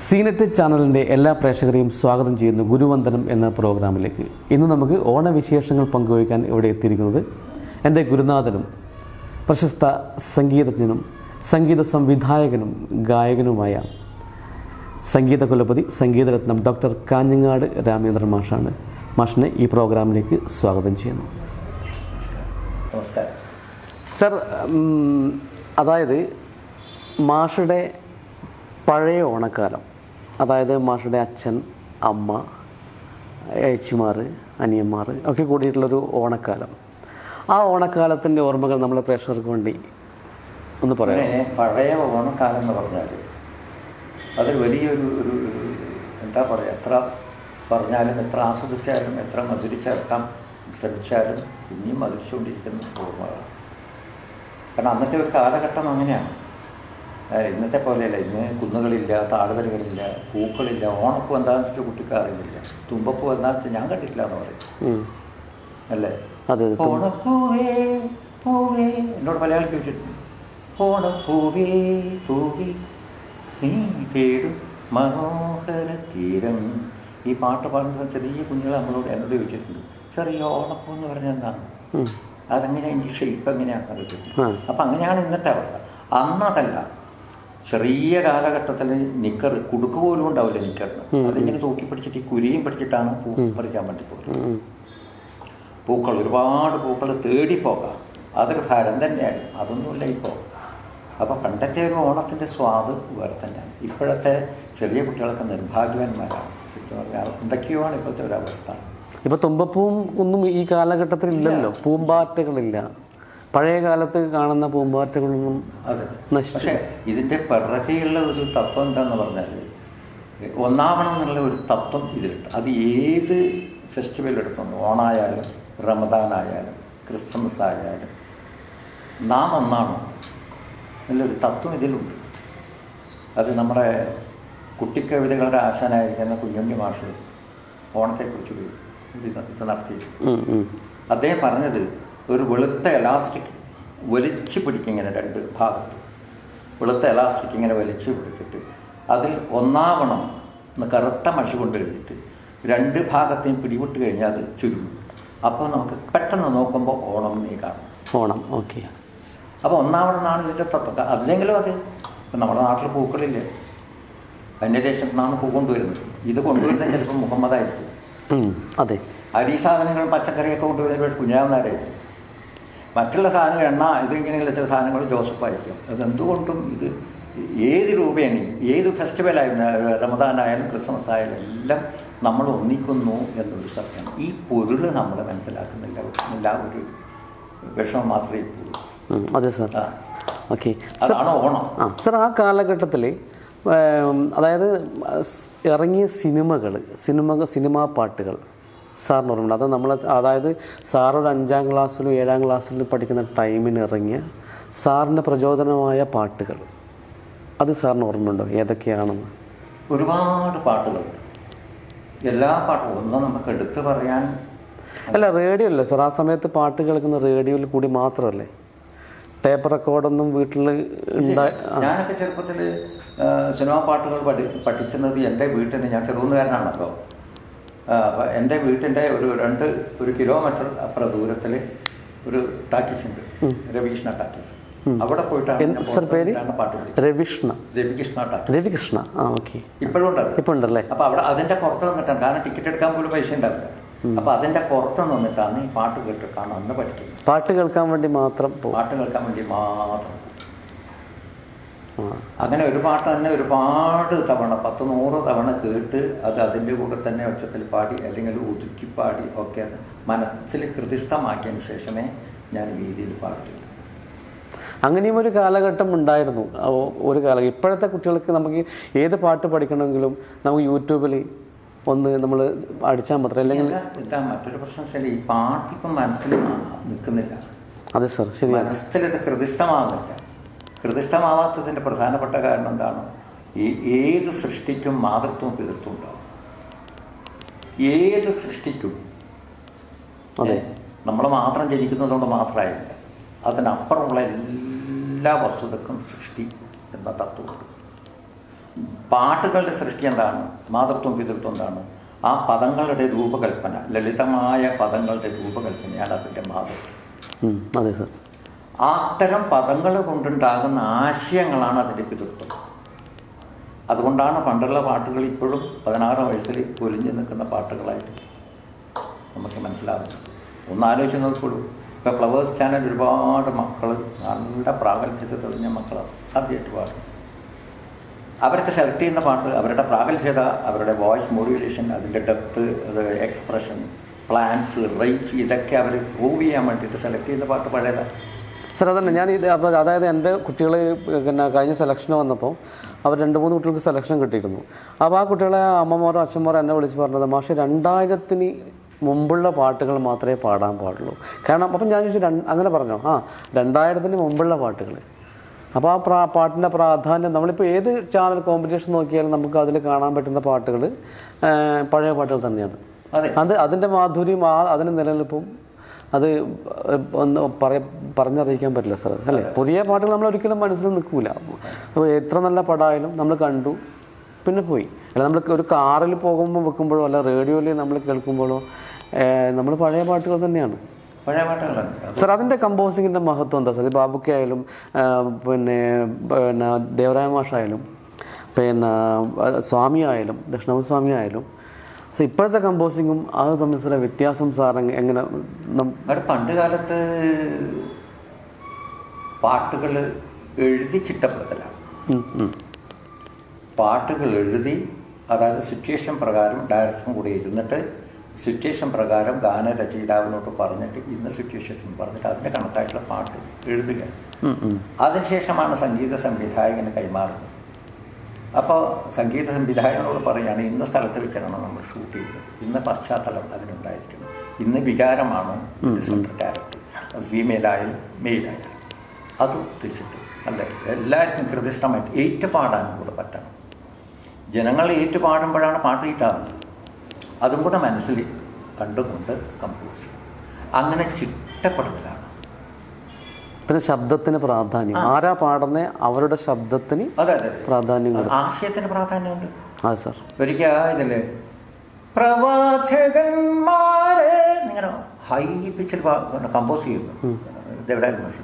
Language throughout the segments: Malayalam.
സീനെറ്റ് ചാനലിൻ്റെ എല്ലാ പ്രേക്ഷകരെയും സ്വാഗതം ചെയ്യുന്നു ഗുരുവന്ദനം എന്ന പ്രോഗ്രാമിലേക്ക്. ഇന്ന് നമുക്ക് ഓണവിശേഷങ്ങൾ പങ്കുവയ്ക്കാൻ ഇവിടെ എത്തിയിരിക്കുന്നത് എൻ്റെ ഗുരുനാഥനും പ്രശസ്ത സംഗീതജ്ഞനും സംഗീത സംവിധായകനും ഗായകനുമായ സംഗീത കുലപതി സംഗീതരത്നം ഡോക്ടർ കാഞ്ഞങ്ങാട് രാമേന്ദ്രൻ മാഷാണ്. മാഷിനെ ഈ പ്രോഗ്രാമിലേക്ക് സ്വാഗതം ചെയ്യുന്നു. നമസ്കാരം സർ. അതായത് മാഷുടെ പഴയ ഓണക്കാലം, അതായത് മാഷുടെ അച്ഛൻ, അമ്മ, ഏച്ചിമാർ, അനിയന്മാർ ഒക്കെ കൂടിയിട്ടുള്ളൊരു ഓണക്കാലം, ആ ഓണക്കാലത്തിൻ്റെ ഓർമ്മകൾ നമ്മളെ പ്രേക്ഷകർക്ക് വേണ്ടി ഒന്ന് പറയാം. പഴയ ഓണക്കാലം എന്ന് പറഞ്ഞാൽ അതൊരു വലിയൊരു എന്താ പറയുക, എത്ര പറഞ്ഞാലും എത്ര ആസ്വദിച്ചാലും എത്ര മധുരിച്ചേർക്കാൻ ശ്രമിച്ചാലും ഇനിയും മധുരിച്ചുകൊണ്ടിരിക്കുന്ന ഓർമ്മകളാണ്. കാരണം അന്നത്തെ ഒരു കാലഘട്ടം അങ്ങനെയാണ്. ഇന്നത്തെ പോലെയല്ല. ഇന്ന് കുന്നുകളില്ല, താഴ്വരകളില്ല, പൂക്കളില്ല. ഓണപ്പൂ എന്താണെന്ന് വെച്ചാൽ കുട്ടിക്ക് അറിയില്ല. തുമ്പപ്പൂ എന്താണെന്ന് വെച്ചാൽ ഞാൻ കണ്ടിട്ടില്ല എന്ന് പറയും അല്ലേ. ഓണപ്പൂവേ പൂവേ എന്നോട് മലയാളം ചോദിച്ചിട്ടുണ്ട്. ഓണപ്പൂവേ പൂവി നീ തേടും മനോഹര തീരം. ഈ പാട്ട് പാടുന്ന ചെറിയ കുഞ്ഞുങ്ങൾ നമ്മളോട് എന്നോട് ചോദിച്ചിട്ടുണ്ട്, ചെറിയ ഓണപ്പൂ എന്ന് പറഞ്ഞാൽ എന്താണ്, അതെങ്ങനെ എനിക്ക് ഷെയ്പ്പ് എങ്ങനെയാണെന്ന് ചോദിച്ചിട്ടുണ്ട്. അപ്പം അങ്ങനെയാണ് ഇന്നത്തെ അവസ്ഥ. അന്നതല്ല. ചെറിയ കാലഘട്ടത്തിൽ നിക്കർ കുടുക്ക് പോലും ഉണ്ടാവില്ല നിക്കറിന്. അതിങ്ങനെ തൂക്കി പിടിച്ചിട്ട് ഈ കുരിയും പിടിച്ചിട്ടാണ് പൂ പറിക്കാൻ വേണ്ടി പോകുന്നത്. പൂക്കൾ, ഒരുപാട് പൂക്കൾ തേടിപ്പോകാം. അതൊരു ഹരം തന്നെയാണ്. അതൊന്നുമില്ല ഇപ്പോൾ. അപ്പോൾ പണ്ടത്തെ ഒരു ഓണത്തിൻ്റെ സ്വാദ് വേറെ തന്നെയാണ്. ഇപ്പോഴത്തെ ചെറിയ കുട്ടികളൊക്കെ നിർഭാഗ്യവാന്മാരാണ്. എന്തൊക്കെയോ ആണ് ഇപ്പോഴത്തെ ഒരു അവസ്ഥ. ഇപ്പോൾ തുമ്പപ്പൂവും ഒന്നും ഈ കാലഘട്ടത്തിൽ ഇല്ലല്ലോ. പൂമ്പാറ്റകളില്ല. പഴയ കാലത്ത് കാണുന്ന പൂമ്പാറ്റകളൊന്നും. അതെ. പക്ഷേ ഇതിൻ്റെ പിറകെയുള്ള ഒരു തത്വം എന്താണെന്ന് പറഞ്ഞാൽ, ഒന്നാവണം എന്നുള്ള ഒരു തത്വം ഇതിലുണ്ട്. അത് ഏത് ഫെസ്റ്റിവൽ എടുക്കുന്നു, ഓണായാലും റമദാനായാലും ക്രിസ്മസ് ആയാലും, നാം ഒന്നാണോ എന്നുള്ളൊരു തത്വം ഇതിലുണ്ട്. അത് നമ്മുടെ കുട്ടിക്കവിതകളുടെ ആശാനായിരിക്കുന്ന കുഞ്ഞുണ്ണി മാഷ് ഓണത്തെക്കുറിച്ചൊരു ഇത് നടത്തിയിട്ടുണ്ട്. അദ്ദേഹം പറഞ്ഞത്, ഒരു വെളുത്ത എലാസ്റ്റിക് വലിച്ചു പിടിക്കും, ഇങ്ങനെ രണ്ട് ഭാഗത്ത് വെളുത്ത എലാസ്റ്റിക് ഇങ്ങനെ വലിച്ചു പിടിച്ചിട്ട് അതിൽ ഒന്നാവണം എന്ന് കറുത്ത മഷി കൊണ്ട് എഴുതിയിട്ട് രണ്ട് ഭാഗത്തെയും പിടിവിട്ട് കഴിഞ്ഞാൽ അത് ചുരുങ്ങും. അപ്പോൾ നമുക്ക് പെട്ടെന്ന് നോക്കുമ്പോൾ ഓണം നീ കാണും. ഓണം ഓക്കെ. അപ്പോൾ ഒന്നാവണം എന്നാണ് ഇതിൻ്റെ തത്വം. അതില്ലെങ്കിലും അത് ഇപ്പം നമ്മുടെ നാട്ടിൽ പൂക്കളില്ലേ, അന്യദേശത്തു നിന്നാണ് പൂ കൊണ്ടുവരുന്നത്. ഇത് കൊണ്ടുവരുന്നത് ചിലപ്പോൾ മുഹമ്മദായിരിക്കും. അതെ. അരി സാധനങ്ങളും പച്ചക്കറിയൊക്കെ കൊണ്ടുവരുന്നത് കുഞ്ഞാവുന്നാരായിരിക്കും. മറ്റുള്ള സാധനങ്ങൾ എണ്ണ ഇതിങ്ങനെയുള്ള ചില സാധനങ്ങൾ ജോസഫായിരിക്കും. അതെന്തുകൊണ്ടും ഇത് ഏത് രൂപേണയും ഏത് ഫെസ്റ്റിവലായാലും റമദാനായാലും ക്രിസ്മസ് ആയാലും എല്ലാം നമ്മൾ ഒന്നിക്കുന്നു എന്നൊരു സത്യം. ഈ പൊരുൾ നമ്മൾ മനസ്സിലാക്കുന്നില്ല. ഒരു വിഷമം മാത്രമേ ഇപ്പോഴും. അതെ സാർ. ഓക്കെ. അതാണ് ഓണം. സാർ, ആ കാലഘട്ടത്തിൽ അതായത് ഇറങ്ങിയ സിനിമാ പാട്ടുകൾ സാറിന് ഓർമ്മയുണ്ട്? അത് നമ്മൾ, അതായത് സാർ ഒരു 5ാം ക്ലാസ്സിലും 7ാം ക്ലാസ്സിലും പഠിക്കുന്ന ടൈമിന് ഇറങ്ങിയ സാറിൻ്റെ പ്രചോദനമായ പാട്ടുകൾ, അത് സാറിന് ഓർമ്മയുണ്ടോ? ഏതൊക്കെയാണെന്ന്? ഒരുപാട് പാട്ടുകളുണ്ട്. എല്ലാ പാട്ടുകളും ഒന്നും നമുക്ക് എടുത്തു പറയാൻ അല്ല. റേഡിയോ അല്ലേ സാർ ആ സമയത്ത് പാട്ട് കേൾക്കുന്ന? റേഡിയോയിൽ കൂടി മാത്രമല്ലേ, ടേപ്പ് റെക്കോർഡൊന്നും വീട്ടിൽ ഉണ്ടായി? ഞാനൊക്കെ ചെറുപ്പത്തിൽ സിനിമാ പാട്ടുകൾ പഠിക്കുന്നത് എൻ്റെ വീട്ടിന്, ഞാൻ ചെറുകുന്നുകാരനാണല്ലോ. എൻ്റെ വീട്ടിൻ്റെ ഒരു കിലോമീറ്റർ അപ്പുറം ദൂരത്തിൽ ഒരു ടാക്കീസ് ഉണ്ട്, രവികൃഷ്ണ ടാക്കീസ്. അവിടെ പോയിട്ടാണ് പാട്ട്. രവികൃഷ്ണ. ഓക്കെ. ഇപ്പോഴും ഉണ്ടല്ലോ. ഇപ്പം ഉണ്ടല്ലേ? അപ്പോൾ അവിടെ അതിൻ്റെ പുറത്ത് നിന്നിട്ടാണ്, കാരണം ടിക്കറ്റ് എടുക്കാൻ പോലും പൈസ ഉണ്ടാവില്ല. അപ്പോൾ അതിൻ്റെ പുറത്ത് നിന്നിട്ടാണ് ഈ പാട്ട് കേട്ടിട്ടാണ് അന്ന് പഠിക്കുന്നത്. പാട്ട് കേൾക്കാൻ വേണ്ടി മാത്രം. പാട്ട് കേൾക്കാൻ വേണ്ടി മാത്രം. അങ്ങനെ ഒരു പാട്ട് തന്നെ ഒരുപാട് തവണ 10-100 തവണ കേട്ട് അത് അതിൻ്റെ കൂടെ തന്നെ ഒച്ചത്തിൽ പാടി അല്ലെങ്കിൽ ഒതുക്കി പാടി ഒക്കെ അത് മനസ്സിൽ ഹൃദിസ്ഥമാക്കിയതിന് ശേഷമേ ഞാൻ വീതിയിൽ പാടില്ല. അങ്ങനെയും ഒരു കാലഘട്ടം ഉണ്ടായിരുന്നു. ഒരു കാലം. ഇപ്പോഴത്തെ കുട്ടികൾക്ക് നമുക്ക് ഏത് പാട്ട് പഠിക്കണമെങ്കിലും നമുക്ക് യൂട്യൂബിൽ ഒന്ന് നമ്മൾ അടിച്ചാൽ മാത്രം. അല്ലെങ്കിൽ മറ്റൊരു പ്രശ്നം ശരി, ഈ പാട്ടിപ്പം മനസ്സിൽ നിൽക്കുന്നില്ല. അതെ സാർ, ശരി. മനസ്സിലത് ഹൃദിസ്ഥമാകുന്നില്ല. ഹൃദിസ്ഥമാവാത്തതിൻ്റെ പ്രധാനപ്പെട്ട കാരണം എന്താണ്? ഈ ഏത് സൃഷ്ടിക്കും മാതൃത്വവും പിതൃത്വം ഉണ്ടാവും. ഏത് സൃഷ്ടിക്കും നമ്മൾ മാത്രം ജനിക്കുന്നതുകൊണ്ട് മാത്രമായില്ല, അതിനപ്പുറമുള്ള എല്ലാ വസ്തുതക്കും സൃഷ്ടി എന്ന തത്വമുണ്ട്. പാട്ടുകളുടെ സൃഷ്ടി എന്താണ്? മാതൃത്വം പിതൃത്വം എന്താണ്? ആ പദങ്ങളുടെ രൂപകൽപ്പന, ലളിതമായ പദങ്ങളുടെ രൂപകൽപ്പനയാണ് അതിൻ്റെ മാതൃത്വം. അതെ സർ. അത്തരം പദങ്ങൾ കൊണ്ടുണ്ടാകുന്ന ആശയങ്ങളാണ് അതിൻ്റെ പിതൃത്വം. അതുകൊണ്ടാണ് പണ്ടുള്ള പാട്ടുകൾ ഇപ്പോഴും 16 വയസ്സിൽ പൊലിഞ്ഞു നിൽക്കുന്ന പാട്ടുകളായിട്ട് നമുക്ക് മനസ്സിലാവുന്നത്. ഒന്നാലോചിച്ച് നോക്കിക്കോളൂ. ഇപ്പോൾ ഫ്ലവേഴ്സ് ചാനൽ ഒരുപാട് മക്കൾ, നല്ല പ്രാഗൽഭ്യത തെളിഞ്ഞ മക്കൾ അസാധ്യമായിട്ട് പാടും. അവർക്ക് സെലക്ട് ചെയ്യുന്ന പാട്ട് അവരുടെ പ്രാഗൽഭ്യത, അവരുടെ വോയിസ് മോഡുലേഷൻ, അതിൻ്റെ ഡെപ്ത്, അത് എക്സ്പ്രഷൻ, പ്ലാൻസ്, റേഞ്ച്, ഇതൊക്കെ അവർ പ്രൂവ് ചെയ്യാൻ വേണ്ടിയിട്ട് സെലക്ട് ചെയ്യുന്ന പാട്ട് പഴയതാണ്. സാർ അതന്നെ ഞാൻ ഇത് അപ്പോൾ അതായത് എൻ്റെ കുട്ടികൾ പിന്നെ കഴിഞ്ഞ സെലക്ഷൻ വന്നപ്പോൾ അവർ 2-3 കുട്ടികൾക്ക് സെലക്ഷൻ കിട്ടിയിരുന്നു. അപ്പോൾ ആ കുട്ടികളെ അമ്മമാരോ അച്ഛന്മാരോ എന്നെ വിളിച്ച് പറഞ്ഞത്, മാഷെ 2000-ന് മുമ്പുള്ള പാട്ടുകൾ മാത്രമേ പാടാൻ പാടുള്ളൂ. കാരണം അപ്പം ഞാൻ ചോദിച്ചു, അങ്ങനെ പറഞ്ഞോ? 2000-ന് മുമ്പുള്ള പാട്ടുകൾ. അപ്പോൾ ആ പാട്ടിൻ്റെ പ്രാധാന്യം, നമ്മളിപ്പോൾ ഏത് ചാനൽ കോമ്പറ്റീഷൻ നോക്കിയാലും നമുക്ക് അതിൽ കാണാൻ പറ്റുന്ന പാട്ടുകൾ പഴയ പാട്ടുകൾ തന്നെയാണ്. അതിൻ്റെ മാധുര്യം, അതിന് നിലനിൽപ്പും അത് ഒന്ന് പറഞ്ഞറിയിക്കാൻ പറ്റില്ല സാർ, അല്ലേ? പുതിയ പാട്ടുകൾ നമ്മൾ ഒരിക്കലും മനസ്സിൽ നിൽക്കില്ല. അപ്പോൾ എത്ര നല്ല പടമായാലും നമ്മൾ കണ്ടു പിന്നെ പോയി. അല്ല, നമ്മൾ ഒരു കാറിൽ പോകുമ്പോൾ വെക്കുമ്പോഴോ അല്ല റേഡിയോയിൽ നമ്മൾ കേൾക്കുമ്പോഴോ നമ്മൾ പഴയ പാട്ടുകൾ തന്നെയാണ്. പഴയ പാട്ടുകളാണ് സാർ. അതിൻ്റെ കമ്പോസിങ്ങിൻ്റെ മഹത്വം എന്താ സാർ? ബാബുക്കയായാലും പിന്നെ ദേവരായ മാഷായാലും പിന്നെ സ്വാമി ആയാലും ദക്ഷിണാമൂർത്തി സ്വാമി ആയാലും ഇപ്പോഴത്തെ കമ്പോസിങ്ങും അത് തമ്മിൽ ചില വ്യത്യാസം സാർ എങ്ങനെ? പണ്ട് കാലത്ത് പാട്ടുകൾ എഴുതി ചിട്ടപ്പെടുത്തലാണ്. പാട്ടുകൾ എഴുതി, അതായത് സിറ്റുവേഷൻ പ്രകാരം ഡയറക്ടറും കൂടി ഇരുന്നിട്ട് സിറ്റുവേഷൻ പ്രകാരം ഗാനരചയിതാവിനോട്ട് പറഞ്ഞിട്ട് ഇന്ന സിറ്റുവേഷൻ പറഞ്ഞിട്ട് അതിൻ്റെ കണക്കായിട്ടുള്ള പാട്ട് എഴുതുക. അതിനുശേഷമാണ് സംഗീത സംവിധായകന് കൈമാറുന്നത്. അപ്പോൾ സംഗീത സംവിധായകനോട് പറയുകയാണ്, ഇന്ന സ്ഥലത്ത് വെച്ചാണ് നമ്മൾ ഷൂട്ട് ചെയ്തത്, ഇന്ന പശ്ചാത്തലം അതിനുണ്ടായിരിക്കണം, ഇന്ന് വികാരമാണ് സെൻട്രൽ ക്യാരക്ടർ, അത് ഫീമെയിലായാലും മെയിലായാലും അത് ഉദ്ദേശിച്ചിട്ട് അല്ലേ എല്ലാവർക്കും ഹൃദയസ്ഥമായിട്ട് ഏറ്റുപാടാനും കൂടെ പറ്റണം. ജനങ്ങൾ ഏറ്റുപാടുമ്പോഴാണ് പാട്ട് കിട്ടാറുള്ളത്. അതും കൂടെ മനസ്സിൽ കണ്ടുകൊണ്ട് കമ്പോസ് ചെയ്യും. അങ്ങനെ ചിട്ടപ്പെടുത്തലാണ്. പിന്നെ ശബ്ദത്തിന് പ്രാധാന്യം, ആരാ പാടുന്നേ അവരുടെ ശബ്ദത്തിന് പ്രാധാന്യം, ആശയത്തിന് പ്രാധാന്യമുണ്ട്. അതെ സാർ. ഒരിക്കൽ ഇതില്ലേ പ്രവാചകന്മാരെ ഇങ്ങനെ ഹൈ പിച്ചിൽ കമ്പോസ് ചെയ്യുന്നു ദേവരാജ മാഷ്.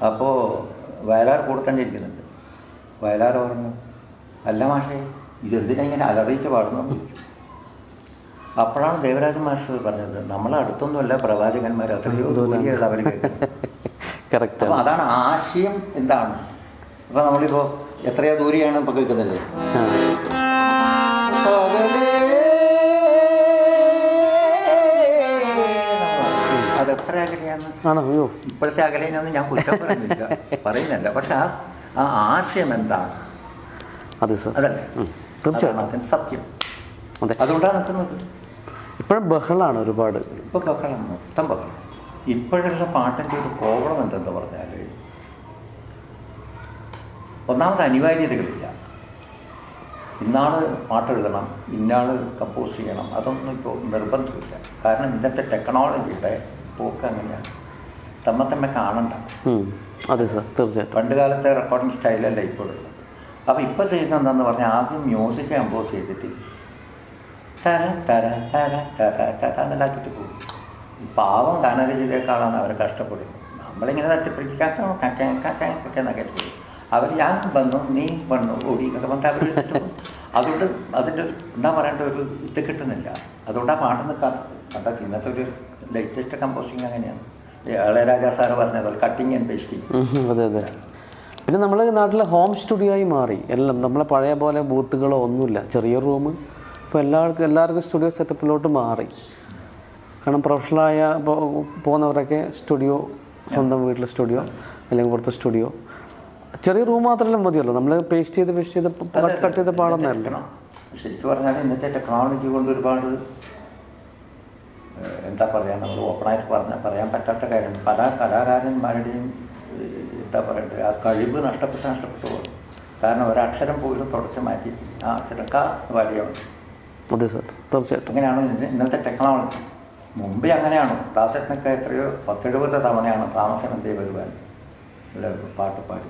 അപ്പോൾ വയലാർ കൂടെ തന്നെ ഇരിക്കുന്നുണ്ട്. വയലാർ പറഞ്ഞു, അല്ല മാഷേ ഇതെന്തിനാ ഇങ്ങനെ അലറിയിട്ട് പാടുന്നു? അപ്പോഴാണ് ദേവരാജ മാഷ് പറഞ്ഞത്, നമ്മളെ അടുത്തൊന്നുമല്ല പ്രവാചകന്മാർ, അത്രയോ ദൂരെയാണ് അവർ കേൾക്കുന്നത്. കറക്റ്റ്. അപ്പോൾ അതാണ് ആശയം. എന്താണ് അപ്പോൾ നമ്മളിപ്പോൾ എത്രയോ ദൂരെയാണ് ഇപ്പോൾ കേൾക്കുന്നില്ലേ? അതെത്ര അകലെയാണ്? ഇപ്പോഴത്തെ അകലെയാണെന്ന് ഞാൻ കുറ്റം പറയുന്നില്ല. പക്ഷെ ആ ആശയം എന്താണ്? അതല്ലേ തീർച്ചയായിട്ടും അതിന് സത്യം. അതുകൊണ്ടാണ് നിൽക്കുന്നത്. ഇപ്പോഴും ബഹളാണ് ഒരുപാട്. ഇപ്പോൾ ബഹളം, മൊത്തം ബഹളം. ഇപ്പോഴുള്ള പാട്ടിൻ്റെ ഒരു പ്രോബ്ലം എന്തെന്ന് പറഞ്ഞാൽ, ഒന്നാമത് അനിവാര്യതകളില്ല. ഇന്നാൾ പാട്ടെഴുതണം, ഇന്നാൾ കമ്പോസ് ചെയ്യണം, അതൊന്നും ഇപ്പോൾ നിർബന്ധമില്ല. കാരണം ഇന്നത്തെ ടെക്നോളജിയുടെ പോക്ക് അങ്ങനെയാണ്. തമ്മ കാണണ്ട. അതെ സാർ, തീർച്ചയായിട്ടും. പണ്ട് കാലത്തെ റെക്കോർഡിങ് സ്റ്റൈലല്ല ഇപ്പോഴുള്ളത്. അപ്പോൾ ഇപ്പോൾ ചെയ്യുന്നത് എന്താണെന്ന് പറഞ്ഞാൽ, ആദ്യം മ്യൂസിക് കമ്പോസ് ചെയ്തിട്ട് ടര ടര ടര ടര ടര എന്നെല്ലാക്കിയിട്ട് പോകും. പാവം ഗാനരചിതയെക്കാളാണ് അവർ കഷ്ടപ്പെടുന്നത്. നമ്മളിങ്ങനെ തട്ടിപ്പിടിക്കാന്നൊക്കെ പോകും. അവർ ഞാൻ വന്നു, നീ വന്നു, ഓടി എന്നൊക്കെ പറഞ്ഞിട്ട് അവർ അതുകൊണ്ട് അതിൻ്റെ എന്താ പറയേണ്ട ഒരു ഇത് കിട്ടുന്നില്ല. അതുകൊണ്ടാണ് പാട്ട് നിൽക്കാത്തത്. കണ്ടത് ഇന്നത്തെ ഒരു ലേറ്റസ്റ്റ് കമ്പോസിങ് അങ്ങനെയാണ്. ഇളയരാജ സാറ് പറഞ്ഞത് കട്ടിങ് ആൻഡ് പേസ്റ്റിങ്. അതെ അതെ. പിന്നെ നമ്മുടെ നാട്ടിലെ ഹോം സ്റ്റുഡിയോ ആയി മാറി എല്ലാം. നമ്മളെ പഴയ പോലെ ബൂത്തുകളോ ഒന്നുമില്ല, ചെറിയ റൂം. ഇപ്പോൾ എല്ലാവർക്കും സ്റ്റുഡിയോ സെറ്റപ്പിലോട്ട് മാറി. കാരണം പ്രൊഫഷണലായ പോകുന്നവരൊക്കെ സ്റ്റുഡിയോ, സ്വന്തം വീട്ടിലെ സ്റ്റുഡിയോ അല്ലെങ്കിൽ പുറത്തെ സ്റ്റുഡിയോ. ചെറിയ റൂം മാത്രമല്ല മതിയല്ലോ, നമ്മൾ പേസ്റ്റ് ചെയ്ത് കട്ട് ചെയ്ത് പാടുന്നതല്ല. ശരിക്കും പറഞ്ഞാൽ ഇന്നത്തെ ടെക്നോളജി കൊണ്ട് ഒരുപാട് എന്താ പറയുക, നമ്മൾ ഓപ്പണായിട്ട് പറയാൻ പറ്റാത്ത കാര്യം. പല കലാകാരന്മാരുടെയും എന്താ പറയണ്ടത്, ആ കഴിവ് നഷ്ടപ്പെട്ടു പോകും. കാരണം ഒരക്ഷരം പോലും തുടച്ച് മാറ്റി ആ അക്ഷരം പാടിയാൽ മതി. അതെ സാർ, തീർച്ചയായിട്ടും. അങ്ങനെയാണ് ഇന്നത്തെ ടെക്നോളജി. മുമ്പേ അങ്ങനെയാണോ? ദാസേട്ടനൊക്കെ എത്രയോ 10-70 തവണയാണ് താമസമെന്തേ വരുവാൻ അല്ല പാട്ട് പാടി.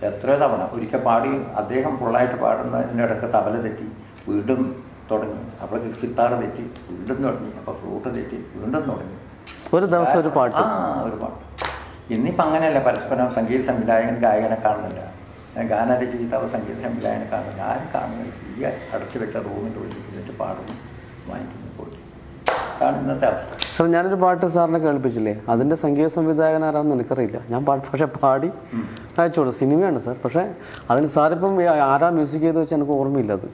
എത്രയോ തവണ ഒരിക്കൽ പാടി അദ്ദേഹം ഫുള്ളായിട്ട് പാടുന്നതിൻ്റെ ഇടയ്ക്ക് തബല തെറ്റി വീണ്ടും തുടങ്ങി, അപ്പോഴേക്ക് സിത്താർ തെറ്റി വീണ്ടും തുടങ്ങി, അപ്പോൾ ഫ്ലൂട്ട് തെറ്റി വീണ്ടും തുടങ്ങി. ഒരു ദിവസം ഒരു പാട്ട്. ഒരു പാട്ട്. ഇന്നിപ്പോൾ അങ്ങനെയല്ല, പരസ്പരം സംഗീത സംവിധായകൻ ഗായകനെ കാണുന്നില്ല, ഗാനരചയിതാവ് സംഗീത സംവിധായകനെ കാണുന്നില്ല, ആരും കാണുന്നില്ല. ഈ അടച്ചു വെച്ച റൂമിൻ്റെ ഉള്ളിൽ ഇരുന്നിട്ട് പാടുന്നു, വാങ്ങിക്കുന്നു, പോയി. അതാണ് ഇന്നത്തെ അവസ്ഥ. സാർ, ഞാനൊരു പാട്ട് സാറിനെ കേൾപ്പിച്ചില്ലേ, അതിൻ്റെ സംഗീത സംവിധായകൻ ആരാണെന്ന് എനിക്കറിയില്ല. ഞാൻ പക്ഷേ പാടി അയച്ചോളൂ. സിനിമയാണ് സാർ, പക്ഷേ അതിന് സാറിപ്പം ആരാ മ്യൂസിക് ചെയ്ത് വെച്ചാൽ എനിക്ക് ഓർമ്മയില്ല. അത്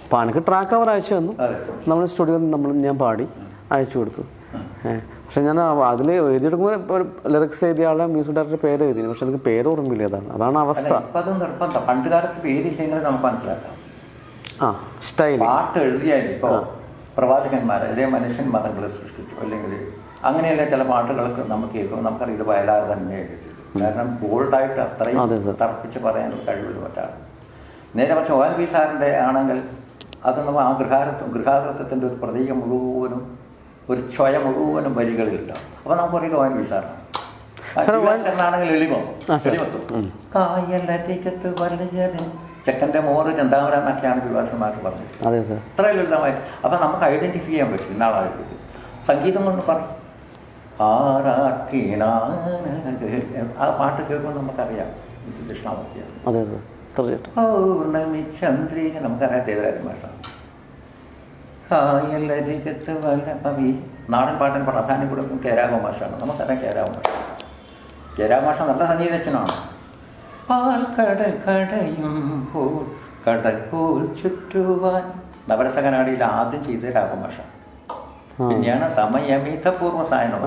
അപ്പോൾ എനിക്ക് ട്രാക്ക് അവർ അയച്ചു തന്നു, നമ്മൾ സ്റ്റുഡിയോയിൽ ഞാൻ പാടി അയച്ചു കൊടുത്തു. പക്ഷെ ഞാൻ അതിൽ എഴുതിയെടുക്കുമ്പോൾ ഒരു ലിറിക്സ് എഴുതിയ ആളെ മ്യൂസിക് ഡയറക്ടർ പേര് എഴുതി, പക്ഷെ എനിക്ക് പേര് ഓർമ്മയില്ല. അതാണ് അവസ്ഥ. പണ്ട് കാലത്ത് പേരില്ലെങ്കിൽ നമുക്ക് മനസ്സിലാക്കാം. സ്റ്റൈൽ പാട്ട് എഴുതിയാലും ഇപ്പോൾ പ്രവാചകന്മാർ അല്ലെങ്കിൽ മനുഷ്യൻ മതങ്ങൾ സൃഷ്ടിച്ചു, അല്ലെങ്കിൽ അങ്ങനെയല്ല ചില പാട്ടുകൾക്ക് നമുക്ക് കേൾക്കുമ്പോൾ നമുക്കറിയാം ഇത് വയലാർ തന്നെ എഴുതി. കാരണം ബോൾഡായിട്ട് അത്രയും തർപ്പിച്ച് പറയാനുള്ള കഴിവുള്ള മറ്റാണ്. നേരെ പക്ഷെ ONV സാറിൻ്റെ ആണെങ്കിൽ അതൊന്നും ആ ഗൃഹാതൃത്വത്തിൻ്റെ ഒരു പ്രതീകം മുഴുവനും, ഒരു ക്ഷയ മുഴുവനും വരികളിലുണ്ടാവും. അപ്പോൾ നമുക്ക് പറയുന്നത് ONV സാറാണ്. ആണെങ്കിൽ കായലരികത്ത് വലിയ ചെക്കൻ്റെ മോറ് ചെന്താമര എന്നൊക്കെയാണ് വിവാസന്മാർക്ക് പറഞ്ഞത്. അതെ സാർ, അത്ര ലളിതമായിട്ട്. അപ്പം നമുക്ക് ഐഡൻറ്റിഫൈ ചെയ്യാൻ പറ്റും ഇന്നാളായിട്ട്. സംഗീതം കൊണ്ട് പറഞ്ഞു ആ പാട്ട് കേൾക്കുമ്പോൾ നമുക്കറിയാം ഇത് ദക്ഷിണാമൂർത്തിയാണ്. അതെ സാർ, തീർച്ചയായിട്ടും. പൗർണമി ചന്ദ്രിക നമുക്കറിയാം ദേവരാജ മാഷ. കായലരികത്ത് വല്ല. അപ്പം ഈ നാടൻ പാട്ടിന് പ്രാധാന്യം കൊടുക്കും കേരാഘ മാഷാണ്. നമുക്കറിയാം കേരാഘ മാഷ. കേരാഘ മാഷ നല്ല സംഗീതജ്ഞനാണ്. പാൽക്കടൽ കടയുമ്പോൾ കടൽക്കോൽ ചുറ്റുവാൻ നവരസകനാടിയിൽ ആദ്യം ചെയ്ത രാഘവമാഷ. പിന്നെയാണ് സമയമിതപൂർവ്വ സായനം.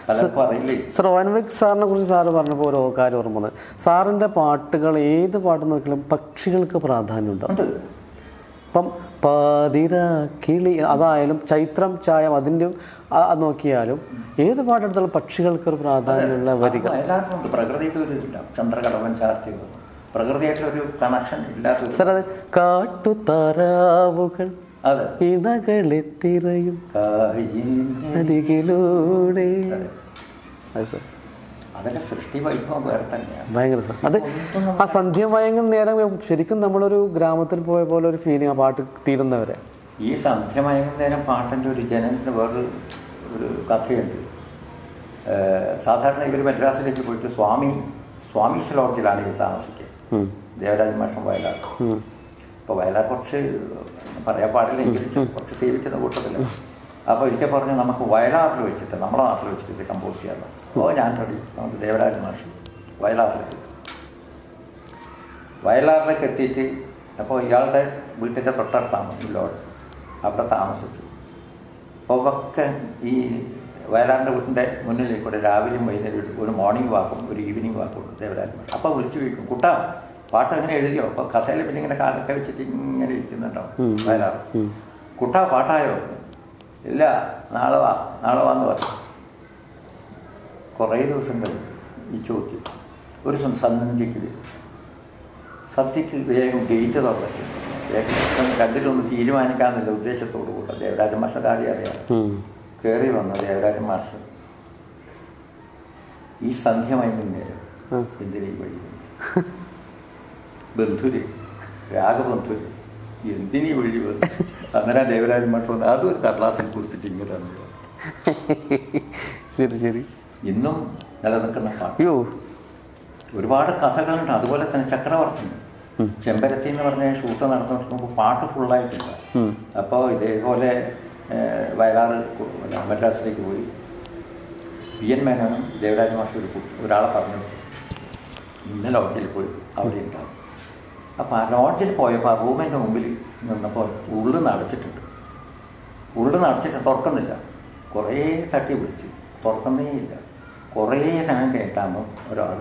പലർക്കും അറിയില്ലേ. സർ, ONV സാറിനെ കുറിച്ച് സാറ് പറഞ്ഞപ്പോൾ ഓരോ കാര്യം ഓർമ്മ വന്നത്, സാറിൻ്റെ പാട്ടുകൾ ഏത് പാട്ട് നോക്കിയാലും പക്ഷികൾക്ക് പ്രാധാന്യമുണ്ട്. ഇപ്പം പാതിര കിളി അതായാലും ചൈത്രം ചായം അതിൻ്റെ നോക്കിയാലും ഏത് പാട്ടെടുത്താലും പക്ഷികൾക്ക് ഒരു പ്രാധാന്യമുള്ള വരിക. എല്ലാവർക്കും പ്രകൃതിയുടെ ഒരു ഇതില്ല. ചന്ദ്രകടവൻ ചാർത്തി പ്രകൃതിയായിട്ടൊരു കണക്ഷൻ ഇല്ലാത്ത. സാർ, അത് കാട്ടുതാറാവുകൾ ഇണകളെത്തിരയും അരികിലൂടെ. അതെ സാർ, അതിൻ്റെ സൃഷ്ടി വൈഭവം വേറെ തന്നെയാണ്. ഭയങ്കര സാർ. അത് ആ സന്ധ്യ മയങ്ങുന്ന നേരം ശരിക്കും നമ്മളൊരു ഗ്രാമത്തിൽ പോയ പോലെ ഒരു ഫീലിംഗ് ആ പാട്ട് തീരുന്നവരെ. ഈ സന്ധ്യ മയങ്ങുന്ന നേരം പാട്ടിൻ്റെ ഒരു ജനനത്തിന് വേറൊരു കഥയുണ്ട്. സാധാരണ ഇവർ മദ്രാസിലേക്ക് പോയിട്ട് സ്വാമീസ് ലോഡ്ജിലാണ് ഇവർ താമസിക്കുക. ദേവരാജ മാഷം വയലാർ. അപ്പോൾ വയലാർ കുറച്ച് പറയാൻ പാടില്ലെങ്കിൽ കുറച്ച് സേവിക്കുന്ന കൂട്ടത്തില്ല. അപ്പോൾ ഒരിക്കൽ പറഞ്ഞു നമുക്ക് വയലാറിൽ വെച്ചിട്ട് നമ്മുടെ നാട്ടിൽ വെച്ചിട്ട് ഇത് കമ്പോസ് ചെയ്യാമെന്ന്. അപ്പോൾ ഞാൻ റെഡി. നമുക്ക് ദേവരാജ മാഷ് വയലാറിലേക്ക് എത്തിയിട്ട് അപ്പോൾ ഇയാളുടെ വീട്ടിൻ്റെ തൊട്ടടുത്താണ് ഈ ലോഡ്ജ്. അവിടെ താമസിച്ചു. അപ്പോൾ ഒക്കെ ഈ വയലാറിൻ്റെ വീട്ടിൻ്റെ മുന്നിലേക്ക് കൂടെ രാവിലെയും വൈകുന്നേരം ഒരു മോർണിംഗ് വാക്കും ഒരു ഈവനിങ് വാക്കും ദേവരാജ മാഷ്. അപ്പോൾ വിളിച്ചു ചോദിക്കും, കുട്ടാ പാട്ട് എങ്ങനെ എഴുതിയോ? അപ്പോൾ കസേല പിന്നെ ഇങ്ങനെ കാലൊക്കെ വെച്ചിട്ട് ഇങ്ങനെ ഇരിക്കുന്നുണ്ടാവും വയലാർ. കുട്ടാ പാട്ടായോ? ഇല്ല, നാളെ വാന്ന് പറഞ്ഞു. കുറേ ദിവസം കഴിഞ്ഞു ഈ ചോദ്യം. ഒരു ദിവസം സന്ധ്യക്ക് വേഗം ഗേറ്റ് തുറന്നു. വേഗം കണ്ടിട്ടൊന്ന് തീരുമാനിക്കാമെന്നില്ല ഉദ്ദേശത്തോടു കൂടെ ദേവരാജ മാഷ കാര്യം അറിയാം. കയറി വന്ന ദേവരാജ മാഷ് ഈ സന്ധ്യ വൈകുന്നേരം എന്തിനീ വഴി രാഗബന്ധുര് എന്തിനീ വഴി വന്നു. അന്നേരം ദേവരാജ മാഷ് വന്നു. അതൊരു കടലാസിൽ കൊടുത്തിട്ട് ഇങ്ങനെ തന്നു. ശരി ശരി. ഇന്നും നിലനിൽക്കുന്ന പാട്ട്. ഒരുപാട് കഥകളുണ്ട്. അതുപോലെ തന്നെ ചക്രവർത്തി ചെമ്പരത്തി എന്ന് പറഞ്ഞ ഷൂട്ട് നടന്നുകൊണ്ടിരിക്കുമ്പോൾ പാട്ട് ഫുള്ളായിട്ടില്ല. അപ്പോൾ ഇതേപോലെ വയലാർ മദ്രാസിലേക്ക് പോയി. PN മേനോനും ദേവരാജ മാഷ് ഒരാളെ പറഞ്ഞു ഇന്ന ലോഡ്ജിൽ പോയി അവിടെ ഉണ്ടാകും. അപ്പോൾ ആ ലോഡ്ജിൽ പോയപ്പോൾ ആ റൂമിൻ്റെ മുമ്പിൽ നിന്നപ്പോൾ ഉള്ളിൽ നടച്ചിട്ട് തുറക്കുന്നില്ല. കുറേ തട്ടി പിടിച്ചു, തുറക്കുന്നേ ഇല്ല. കുറേ സമയം കേട്ടാകുമ്പോൾ ഒരാൾ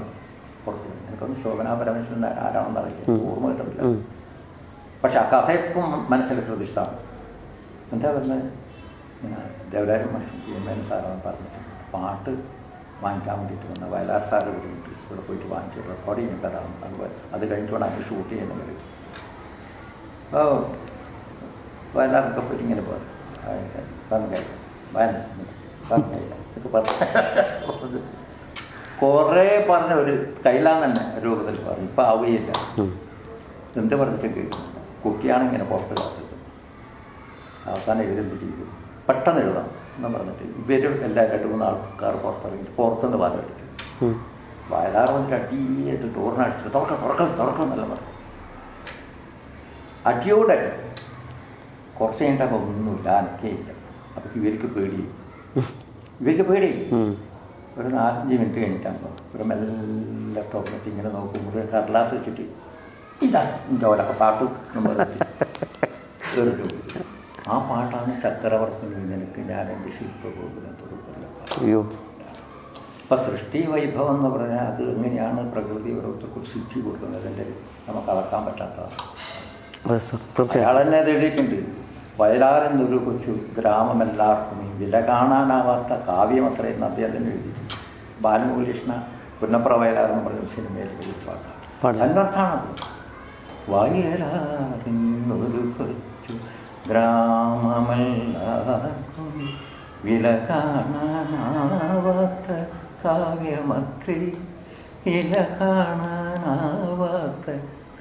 പുറത്തു വന്നു. എനിക്കൊന്ന് ശോഭനാ പരമേശ്വരൻ ആരാണെന്ന് അറിയില്ല, ഓർമ്മ കിട്ടുന്നില്ല. പക്ഷെ ആ കഥയ്ക്കും മനസ്സിൽ പ്രതിഷ്ഠമാണ്. എന്താ പറഞ്ഞത്? ദേവരാജ മാഷ് PN മേനോൻ സാറാണ് പറഞ്ഞിട്ട് പാട്ട് വാങ്ങിക്കാൻ വേണ്ടിയിട്ട് വന്ന വയലാർ സാറ് ഇവിടെ പോയിട്ട് വാങ്ങിച്ച് റെക്കോർഡ് ചെയ്യേണ്ടതാണ്. അതുപോലെ അത് കഴിഞ്ഞിട്ട് വേണം അത് ഷൂട്ട് ചെയ്യണമെങ്കിൽ. വയലാറൊക്കെ പോയി ഇങ്ങനെ പോലെ ഇതൊക്കെ പറഞ്ഞു കുറേ പറഞ്ഞ ഒരു കയ്യിലാന്ന് തന്നെ രൂപത്തിൽ പറഞ്ഞു. ഇപ്പം ആവുകയില്ല. എന്ത് പറഞ്ഞിട്ട് കേൾക്കുന്നില്ല. കുട്ടിയാണ് ഇങ്ങനെ പുറത്ത് കാത്തിട്ട് അവസാനം എഴുതെന്ത് ചെയ്തു, പെട്ടെന്ന് എഴുതണം എന്ന് പറഞ്ഞിട്ട് ഇവരും എല്ലാവരും 2-3 ആൾക്കാർ പുറത്തിറങ്ങിയിട്ട് പുറത്തുനിന്ന് പാലം അടിച്ചു. വയലാർ വന്നിട്ട് അടിയായിട്ട് ഡോറിനടിച്ചിട്ട് തുറക്കം എന്നല്ല പറഞ്ഞു. അടിയോടെ കുറച്ച് കഴിഞ്ഞിട്ടപ്പോൾ ഒന്നുമില്ല, അനക്കേയില്ല. അപ്പം ഇവർക്ക് പേടി. ഒരു 4-5 മിനിറ്റ് കഴിഞ്ഞിട്ടാകുമ്പോൾ ഒരു മെല്ലെ തുറന്നിട്ട് ഇങ്ങനെ നോക്കുമ്പോൾ കടലാസ് വെച്ചിട്ട് ഇതാ ജോലൊക്കെ പാട്ട് നമ്മൾ ആ പാട്ടാണ് ചക്രവർത്തി നിനക്ക് ഞാൻ എൻ്റെ ശില്പഗോപുരം തുറക്കില്ല. അയ്യോ. അപ്പം സൃഷ്ടി വൈഭവം എന്ന് പറഞ്ഞാൽ അത് എങ്ങനെയാണ് പ്രകൃതി ഓരോരുത്തർക്കും സൃഷ്ടി കൊടുക്കുന്നത്, അതിൻ്റെ നമുക്ക് അളക്കാൻ പറ്റാത്തതാണ്. അയാൾ തന്നെ അത് എഴുതിയിട്ടുണ്ട്. വയലാർ എന്നൊരു കൊച്ചു ഗ്രാമമെല്ലാവർക്കും വില കാണാനാവാത്ത കാവ്യം അത്രയെന്ന് അദ്ദേഹത്തിന് എഴുതിയിട്ടുണ്ട്. ബാലമുരളീകൃഷ്ണ പുന്നപ്ര വയലാർ എന്ന് പറഞ്ഞ സിനിമയിൽ ഒരു പാട്ടാണ്. അതിൻ്റെ അർത്ഥമാണത്. വയലാറിന്നൊരു കൊച്ചു ഗ്രാമമെല്ലാവർക്കും വില കാണാനാവാത്ത കാവ്യമത്രേ, വില കാണാനാവാത്ത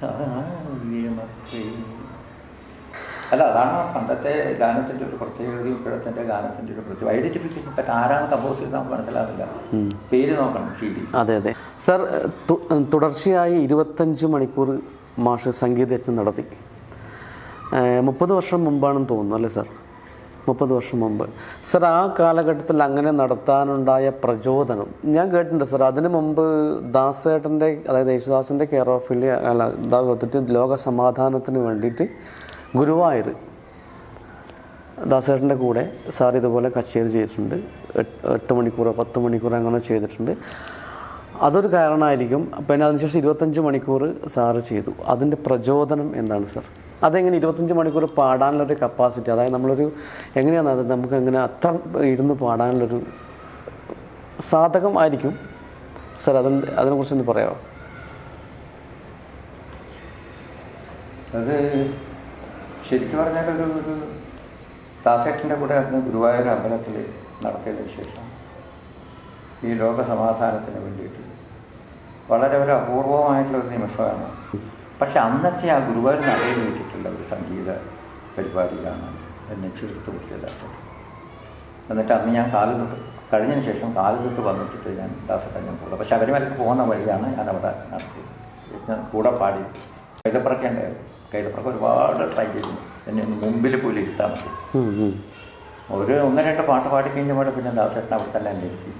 കാവ്യമത്രേ. അല്ല, അതാണ് പണ്ടത്തെ ഗാനത്തിൻ്റെ ഒരു പ്രത്യേകതയും ഇപ്പോഴത്തെ ഗാനത്തിൻ്റെ ഒരു പ്രത്യേക ഐഡന്റിഫിക്കേഷൻ. പറ്റും ആരാണ് കമ്പോസ് ചെയ്ത് നമുക്ക് മനസ്സിലാവില്ല, പേര് നോക്കണം CD. അതെ. സർ, തുടർച്ചയായി 25 മണിക്കൂർ മാഷ് സംഗീതയജ്ഞം നടത്തി. 30 വർഷം മുമ്പാണെന്ന് തോന്നുന്നു അല്ലേ സർ? 30 വർഷം മുമ്പ്. സർ, ആ കാലഘട്ടത്തിൽ അങ്ങനെ നടത്താനുണ്ടായ പ്രചോദനം ഞാൻ കേട്ടിട്ടുണ്ട് സർ. അതിനു മുമ്പ് ദാസേട്ടൻ്റെ, അതായത് യേശുദാസിൻ്റെ കെയർ ഓഫിൽ ലോക സമാധാനത്തിന് വേണ്ടിയിട്ട് ഗുരുവായൂർ ദാസേട്ടൻ്റെ കൂടെ സാർ ഇതുപോലെ കച്ചേരി ചെയ്തിട്ടുണ്ട്. 8 മണിക്കൂറോ 10 മണിക്കൂറോ അങ്ങനെ ചെയ്തിട്ടുണ്ട്. അതൊരു കാരണമായിരിക്കും. പിന്നെ അതിനുശേഷം 25 മണിക്കൂർ സാറ് ചെയ്തു. അതിൻ്റെ പ്രചോദനം എന്താണ് സർ? അതെങ്ങനെ 25 മണിക്കൂർ പാടാനുള്ളൊരു കപ്പാസിറ്റി, അതായത് നമ്മളൊരു എങ്ങനെയാണ് അത് നമുക്ക് എങ്ങനെ അത്ര ഇരുന്ന് പാടാനുള്ളൊരു സാധകം ആയിരിക്കും സർ? അതിനെക്കുറിച്ചൊന്ന് പറയാമോ? അത് ശരിക്കും പറഞ്ഞാൽ ഒരു ദാസേട്ടൻ്റെ കൂടെ അന്ന് ഗുരുവായൂർ അമ്പലത്തിൽ നടത്തിയതിന് ശേഷം ഈ ലോക സമാധാനത്തിന് വേണ്ടിയിട്ട് വളരെ ഒരു അപൂർവമായിട്ടുള്ളൊരു നിമിഷമാണ്. പക്ഷെ അന്നത്തെ ആ ഗുരുവായൂർ നടയിൽ വെച്ചിട്ടുള്ള ഒരു സംഗീത പരിപാടിയിലാണ് എന്നെ ചേർത്ത് കൊടുത്തത് ദാസേട്ടൻ. എന്നിട്ട് അന്ന് ഞാൻ കഴിഞ്ഞതിന് ശേഷം കാലുതൊട്ട് വന്നിച്ചിട്ട് ഞാൻ ദാസേട്ടൻ പോകും. അപ്പോൾ ശബരിമലയ്ക്ക് പോകുന്ന വഴിയാണ് ഞാൻ അവിടെ നടത്തിയത്. ഞാൻ കൂടെ പാടി കൈതപ്പുറക്കെ ഉണ്ടായിരുന്നു. കൈതപ്പുറക്ക് ഒരുപാട് ട്രൈ ചെയ്തു. എന്നെ മുമ്പിൽ പോലും ഇരുത്താൻ പറ്റും. ഒരു 1-2 പാട്ട് പാടിക്കഴിഞ്ഞപ്പോൾ പിന്നെ ദാസേട്ടൻ അവിടെ തന്നെ എന്നെ ഇരുത്തി.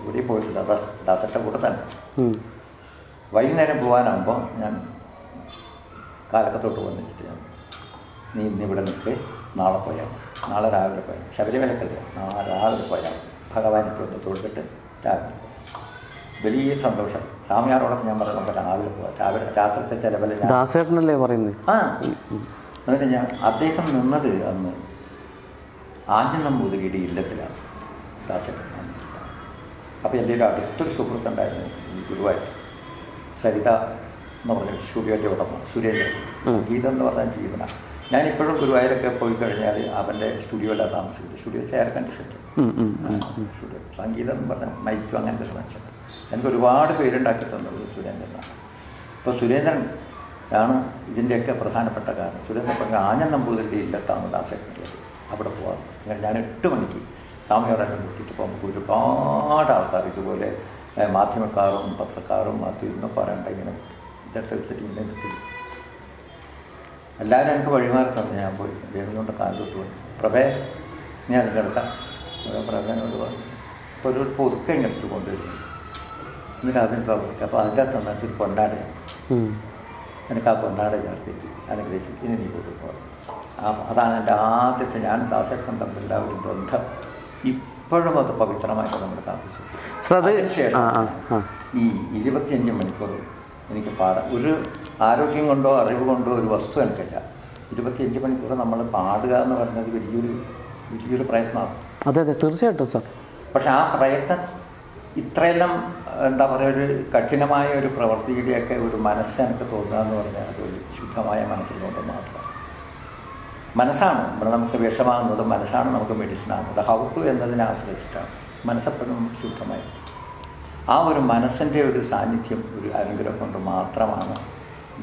ഇവിടെ പോയിട്ടില്ല, ദാസേട്ടൻ്റെ കൂടെ തന്നെ. വൈകുന്നേരം പോകാനാകുമ്പോൾ ഞാൻ കാലക്കത്തോട്ട് വന്നിട്ട് നീ ഇന്നിവിടെ നിൽക്ക്, നാളെ പോയാൽ നാളെ രാവിലെ പോയാൽ ശബരിമലക്കല്ലേ, നാളെ രാവിലെ പോയാൽ ഭഗവാനിക്ക് ഒന്ന് തൊഴുതിട്ട് രാവിലെ പോയാൽ വലിയ സന്തോഷമായി. സ്വാമിയാരോടൊക്കെ ഞാൻ പറഞ്ഞു നമുക്ക് രാവിലെ പോകാം, രാത്രിത്തെ ചിലവല്ല ദാസേട്ടനല്ലേ പറയുന്നത്. എന്നിട്ട് ഞാൻ അദ്ദേഹം നിന്നത് അന്ന് ആഞ്ജൻ നമ്പൂതിരിയുടെ ഇല്ലത്തിലാണ് ദാസേട്ടൻ. അപ്പോൾ എൻ്റെ ഒരു അടുത്തൊരു സുഹൃത്തുണ്ടായിരുന്നു ഈ ഗുരുവായൂർ, സരിത എന്ന് പറഞ്ഞ സ്റ്റുഡിയോൻ്റെ ഉടമ സുരേന്ദ്രൻ. സംഗീതം എന്ന് പറഞ്ഞാൽ ജീവനാണ്. ഞാനിപ്പോഴും ഗുരുവായൂരൊക്കെ പോയി കഴിഞ്ഞാൽ അവൻ്റെ സ്റ്റുഡിയോയിലാണ് താമസിക്കുന്നത്. Studio air condition studio. സംഗീതം എന്ന് പറഞ്ഞാൽ മൈക്കും അങ്ങനത്തെ ഒരു മനുഷ്യൻ. എനിക്ക് ഒരുപാട് പേരുണ്ടാക്കി തന്നത് സുരേന്ദ്രനാണ്. അപ്പോൾ സുരേന്ദ്രൻ ആണ് ഇതിൻ്റെയൊക്കെ പ്രധാനപ്പെട്ട കാരണം. സുരേന്ദ്രൻ പറഞ്ഞ ആഞ്ഞൻ നമ്പൂതിരിൻ്റെ ഇല്ലത്താണ് ദാസേട്ടനുള്ളത്. അവിടെ പോകാറ്. ഞാൻ 8 മണിക്ക് സ്വാമിയോടെല്ലാം കൂട്ടിയിട്ട് പോകുമ്പോൾ ഒരുപാട് ആൾക്കാർ ഇതുപോലെ മാധ്യമക്കാരും പത്രക്കാരും അത് ഇന്ന് പറയണ്ട ഇങ്ങനെ ഇതൊക്കെ എടുത്തിട്ട് ഇങ്ങനെ എടുത്തിട്ട് എല്ലാവരും എനിക്ക് വഴിമാറി തന്നെ. ഞാൻ പോയി ദേവികൊണ്ട് കാലിട്ട് പോയി, പ്രഭേ നീ അതിൻ്റെ അടുത്ത പ്രഭേനോട് പറഞ്ഞു. അപ്പോൾ ഒരു പുതുക്കം ഇങ്ങോട്ട് കൊണ്ടുവരുന്നു. എന്നിട്ട് അതിന് സൗകര്യം. അപ്പോൾ അതിൻ്റെ അകത്ത് വന്നിട്ട് ഒരു പൊന്നാടയാണ്. എനിക്ക് ആ പൊന്നാട ചേർത്തിട്ട് അനുഗ്രഹിച്ചിട്ട് ഇനി നീ കൂട്ടി പോകണം. അതാണ് എൻ്റെ ആദ്യത്തെ ഞാൻ ദാസേട്ടൻ തമ്മിലുള്ള ഒരു ബന്ധം ഇപ്പോഴും അത് പവിത്രമായിട്ട് നമ്മൾ കാത്തു സൂക്ഷിക്കും. ഈ 25 മണിക്കൂർ എനിക്ക് പാടാം. ഒരു ആരോഗ്യം കൊണ്ടോ അറിവ് കൊണ്ടോ ഒരു വസ്തു എനിക്കില്ല. 25 മണിക്കൂർ നമ്മൾ പാടുക എന്ന് പറയുന്നത് വലിയൊരു പ്രയത്നമാണ്. അതെ തീർച്ചയായിട്ടും സാർ. പക്ഷെ ആ പ്രയത്നം ഇത്രയെല്ലാം എന്താ പറയുക, ഒരു കഠിനമായ ഒരു പ്രവൃത്തിയുടെയൊക്കെ ഒരു മനസ്സ് എനിക്ക് തോന്നുക എന്ന് പറഞ്ഞാൽ അതൊരു ശുദ്ധമായ മനസ്സിലുകൊണ്ട് മാത്രം. മനസ്സാണ് ഇവിടെ നമുക്ക് വിഷമാകുന്നത്, മനസ്സാണ് നമുക്ക് മെഡിസിനാകുന്നത്. ഹൗ ടു എന്നതിനെ ആശ്രയിച്ചിട്ടാണ്. മനസ്സെപ്പോഴും നമുക്ക് ശുദ്ധമായിരിക്കും. ആ ഒരു മനസ്സിൻ്റെ ഒരു സാന്നിധ്യം, ഒരു അനുഗ്രഹം കൊണ്ട് മാത്രമാണ്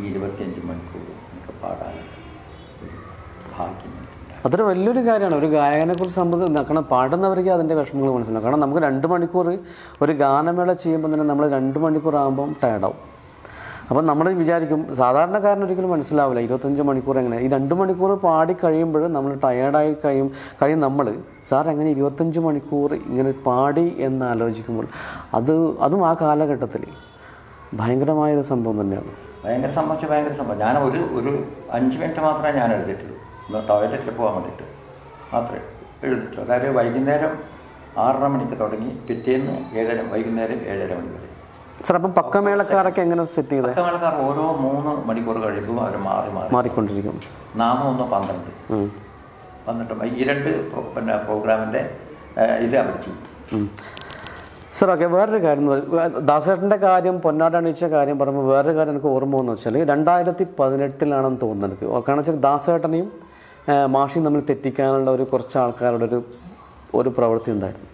ഈ 25 മണിക്കൂർ എനിക്ക് പാടാനുള്ള ഒരു ഭാഗ്യം എനിക്കുണ്ടാകും. അതൊരു വലിയൊരു കാര്യമാണ്. ഒരു ഗായകനെക്കുറിച്ച് സംബന്ധിച്ച് കാരണം പാടുന്നവർക്ക് അതിൻ്റെ വിഷമങ്ങൾ മനസ്സിലാവും. കാരണം നമുക്ക് 2 മണിക്കൂർ ഒരു ഗാനമേള ചെയ്യുമ്പോൾ തന്നെ നമ്മൾ 2 മണിക്കൂർ ആകുമ്പം ടയർഡാവും. അപ്പം നമ്മൾ വിചാരിക്കും സാധാരണക്കാരനൊരിക്കലും മനസ്സിലാവില്ല 25 മണിക്കൂർ എങ്ങനെ. ഈ 2 മണിക്കൂർ പാടി കഴിയുമ്പോൾ നമ്മൾ ടയേർഡായി കഴിയും നമ്മൾ സാർ എങ്ങനെ 25 മണിക്കൂർ ഇങ്ങനെ പാടി എന്ന് ആലോചിക്കുമ്പോൾ അതും ആ കാലഘട്ടത്തിൽ ഭയങ്കരമായൊരു സംഭവം തന്നെയാണ്. ഭയങ്കര സംഭവം. ഞാൻ ഒരു 5 മിനിറ്റ് മാത്രമേ ഞാൻ എഴുതിയിട്ടുള്ളൂ. ടോയ്ലറ്റിൽ പോകാൻ വേണ്ടിയിട്ട് മാത്രമേ എഴുതിയിട്ടുള്ളൂ. അതായത് വൈകുന്നേരം 6:30 മണിക്ക് തുടങ്ങി പിറ്റേന്ന് വൈകുന്നേരം 7:30 മണി വരെ. സാർ അപ്പം പക്കമേളക്കാരൊക്കെ എങ്ങനെ സെറ്റ് ചെയ്തത്? പക്കമേളക്കാർ ഓരോ 3 മണിക്കൂർ കഴിയുമ്പോൾ അവർ മാറിക്കൊണ്ടിരിക്കും. നാമം 12 വന്നിട്ട് ഈ 2 പ്രോഗ്രാമിൻ്റെ ഇത് അവർ ചെയ്യും. സാർ ഓക്കെ, വേറൊരു കാര്യം ദാസേട്ടൻ്റെ കാര്യം, പൊന്നാടണിയിച്ച കാര്യം പറയുമ്പോൾ വേറൊരു കാര്യം എനിക്ക് ഓർമ്മ എന്ന് വെച്ചാൽ 2018 തോന്നുന്നു എനിക്ക്. കാരണം വെച്ചാൽ ദാസേട്ടനെയും മാഷിയും തമ്മിൽ തെറ്റിക്കാനുള്ള കുറച്ച് ആൾക്കാരുടെ ഒരു പ്രവൃത്തി ഉണ്ടായിരുന്നു.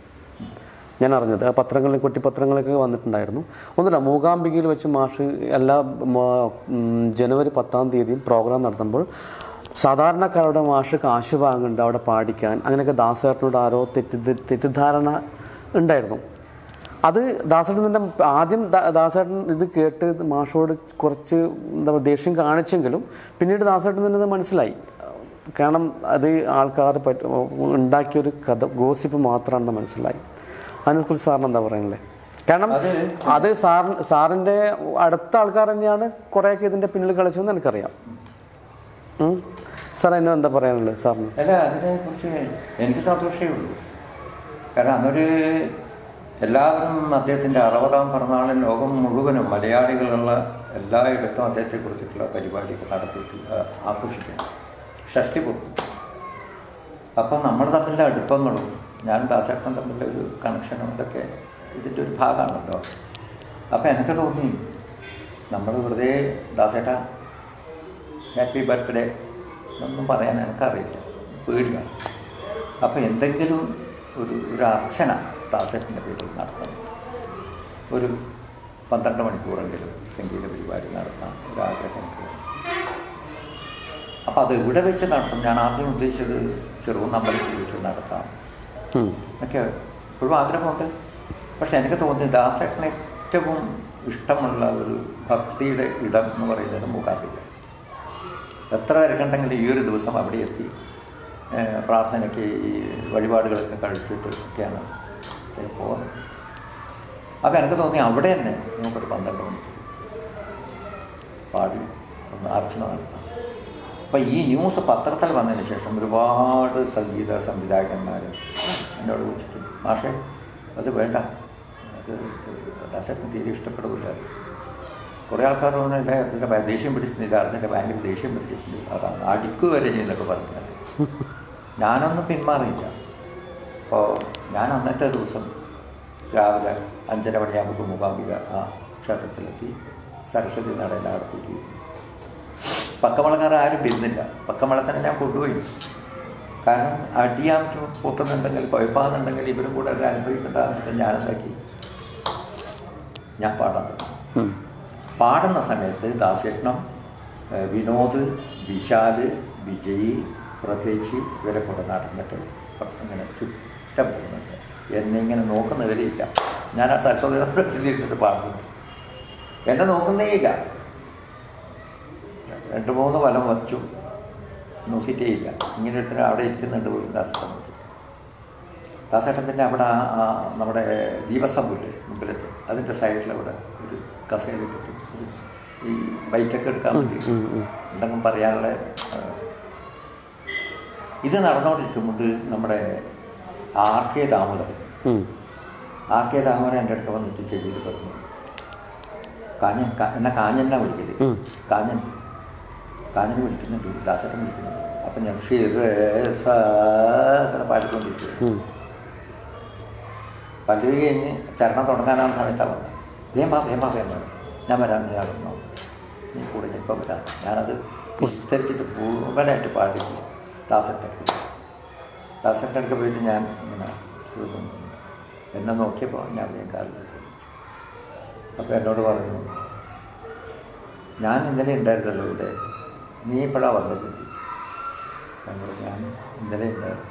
ഞാൻ അറിഞ്ഞത് ആ കുട്ടിപ്പത്രങ്ങളിലൊക്കെ വന്നിട്ടുണ്ടായിരുന്നു. ഒന്നുമില്ല, മൂകാംബികയിൽ വെച്ച് മാഷ് എല്ലാ ജനുവരി 10-ാം തീയതിയും പ്രോഗ്രാം നടത്തുമ്പോൾ സാധാരണക്കാരുടെ മാഷ് കാശ് വാങ്ങുന്നുണ്ട് അവിടെ പാടിക്കാൻ. അങ്ങനെയൊക്കെ ദാസേട്ടനോട് ആരോ തെറ്റിദ്ധാരണ ഉണ്ടായിരുന്നു. അത് ദാസേട്ടൻ ആദ്യം ദാസേട്ടൻ ഇത് കേട്ട് മാഷോട് കുറച്ച് ദേഷ്യം കാണിച്ചെങ്കിലും പിന്നീട് ദാസേട്ടൻ തന്നെ മനസ്സിലായി. കാരണം അത് ആൾക്കാർ ഉണ്ടാക്കിയൊരു കഥ ഗോസിപ്പ് മാത്രമാണെന്ന് മനസ്സിലായി. അതിനെക്കുറിച്ച് സാറിന് എന്താ പറയുന്നത്? കാരണം അത് സാറിൻ്റെ അടുത്ത ആൾക്കാർ തന്നെയാണ് കുറേയൊക്കെ ഇതിൻ്റെ പിന്നിൽ കളിച്ചതെന്ന് എനിക്കറിയാം. സാർ എന്നെ എന്താ പറയാനുള്ളത് സാറിന്? അല്ല, അതിനെക്കുറിച്ച് എനിക്ക് സന്തോഷമേ ഉള്ളൂ. കാരണം അന്നൊരു എല്ലാവരും അദ്ദേഹത്തിൻ്റെ 60-ാം പിറന്നാളിൽ ലോകം മുഴുവനും മലയാളികളുള്ള എല്ലായിടത്തും അദ്ദേഹത്തെക്കുറിച്ചിട്ടുള്ള പരിപാടിയൊക്കെ നടത്തിയിട്ട് ആഘോഷിക്കുന്നു, ഷഷ്ടിപൂർത്തി. അപ്പം നമ്മൾ തമ്മിലുള്ള അടുപ്പങ്ങളും ഞാനും ദാസേട്ടനും തമ്മിലുള്ള ഒരു കണക്ഷനും ഇതൊക്കെ ഇതിൻ്റെ ഒരു ഭാഗമാണല്ലോ. അപ്പം എനിക്ക് തോന്നി നമ്മൾ വെറുതെ ദാസേട്ട ഹാപ്പി ബർത്ത്ഡേ എന്നൊന്നും പറയാൻ എനിക്കറിയില്ല, പേടിയാണ്. അപ്പം എന്തെങ്കിലും ഒരു അർച്ചന ദാസേട്ടൻ്റെ പേരിൽ നടത്തണം, ഒരു 12 മണിക്കൂറെങ്കിലും സംഗീത പരിപാടി നടത്താൻ ഒരാഗ്രഹം എനിക്ക്. അപ്പം അത് ഇവിടെ വെച്ച് നടത്തും. ഞാൻ ആദ്യം ഉദ്ദേശിച്ചത് ചെറുകുന്നമ്പലത്തിൽ വെച്ച് നടത്താം എന്നൊക്കെ ഇപ്പോഴും ആഗ്രഹമുണ്ട്. പക്ഷെ എനിക്ക് തോന്നി ദാസേട്ടന് ഏറ്റവും ഇഷ്ടമുള്ള ഒരു ഭക്തിയുടെ ഇടം എന്ന് പറയുന്നത് മൂകാംബിക. എത്ര തിരക്കുണ്ടെങ്കിലും ഈ ഒരു ദിവസം അവിടെ എത്തി പ്രാർത്ഥനയ്ക്ക് ഈ വഴിപാടുകളൊക്കെ കഴിച്ചിട്ടൊക്കെയാണ് പോകുന്നത്. അപ്പം എനിക്ക് തോന്നി അവിടെ തന്നെ നമുക്കൊരു 12 മണിക്കൂർ പാടി ഒന്ന് അർച്ചന നടത്താം. അപ്പം ഈ ന്യൂസ് പത്രത്തിൽ വന്നതിന് ശേഷം ഒരുപാട് സംഗീത സംവിധായകന്മാർ എന്നോട് വിളിച്ചിട്ട് മാഷേ അത് വേണ്ട, അത് ദാസേട്ടന് തീരെ ഇഷ്ടപ്പെടില്ല. കുറേ ആൾക്കാർ പറഞ്ഞില്ല അതിൻ്റെ ദേഷ്യം പിടിച്ചിട്ടുണ്ട്, ഇതറിഞ്ഞിട്ട് ഭയങ്കര ദേഷ്യം പിടിച്ചിട്ടുണ്ട്, അതാണ് അടിക്കുക വരെ ചെയ്യുന്നൊക്കെ പറഞ്ഞിട്ടുണ്ട്. ഞാനൊന്നും പിന്മാറിയില്ല. അപ്പോൾ ഞാൻ അന്നത്തെ ദിവസം രാവിലെ 5:30 മണിയാകുമ്പോൾ മൂകാംബിക ആ ക്ഷേത്രത്തിലെത്തി സരസ്വതി നടയിൽ അവിടെ കൂട്ടി. പക്കമളക്കാർ ആരും വരുന്നില്ല. പക്കമളത്തിനെ ഞാൻ കൊണ്ടുപോയി. കാരണം അടിയാൻ പൊട്ടുന്നുണ്ടെങ്കിൽ കുഴപ്പമാകുന്നുണ്ടെങ്കിൽ ഇവരും കൂടെ അത് അനുഭവിക്കേണ്ടതെന്ന് ഞാനെന്താക്കി, ഞാൻ പാടാൻ തുടങ്ങി. പാടുന്ന സമയത്ത് ദാസേട്ടനും വിനോദ്, വിശാല്, വിജയ്, പ്രഭേച്ചി ഇവരെ കൂടെ നടന്നിട്ട് അങ്ങനെ ചുറ്റം പോകുന്നുണ്ട്. എന്നെ ഇങ്ങനെ നോക്കുന്നവരില്ല. ഞാൻ ആ സരസ്വതിയിലിരുന്നിട്ട് പാടുന്നു, എന്നെ നോക്കുന്നേയില്ല. 2-3 വലം വച്ചു, നോക്കിയിട്ടേ ഇല്ല. ഇങ്ങനെ എടുത്തിട്ട് അവിടെ ഇരിക്കുന്നുണ്ട് പോലും ദാസേട്ടൻ പിന്നെ അവിടെ നമ്മുടെ ദീപസ്തംഭമില്ലേ മുമ്പിലത്തെ അതിൻ്റെ സൈഡിലവിടെ ഒരു കസേരയിട്ടിട്ട് ഈ ബൈറ്റൊക്കെ എടുക്കാൻ വേണ്ടി എന്തെങ്കിലും പറയാനുള്ള ഇത് നടന്നുകൊണ്ടിരിക്കുമ്പോൾ നമ്മുടെ RK ദാമോദരൻ എൻ്റെ അടുത്ത് വന്നിട്ട് ചെവിയിൽ പറഞ്ഞു, എന്നെ കാഞ്ഞനെ വിളിക്കല്, കാഞ്ഞനെ വിളിക്കുന്നുണ്ട്, ദാസേട്ടൻ വിളിക്കുന്നുണ്ട്. അപ്പം ഞാൻ പാടിക്കൊണ്ടിരിക്കുന്നു. പല്ലവി കഴിഞ്ഞ് ചരണം തുടങ്ങാനാണ് സമയത്താണ് വന്നത്. വേമ്പ ഞാൻ വരാം, നീ അറിഞ്ഞോ, നീ കൂടെ ഞാൻ ഇപ്പം വരാം. ഞാനത് വിസ്തരിച്ചിട്ട് മുഴുവനായിട്ട് പാടില്ല. ദാസേട്ടടുക്ക് പോയിട്ട് ഞാൻ ഇങ്ങനെ എന്നെ നോക്കിയപ്പോൾ ഞാൻ കാലിൽ അപ്പോൾ എന്നോട് പറഞ്ഞു, ഞാൻ ഇന്നലെ ഉണ്ടായിരുന്നല്ലോ ഇവിടെ, നീ ഇപ്പോഴാണ് വന്നത്? ഞാൻ ഇന്നലെ ഉണ്ടായിരുന്നു,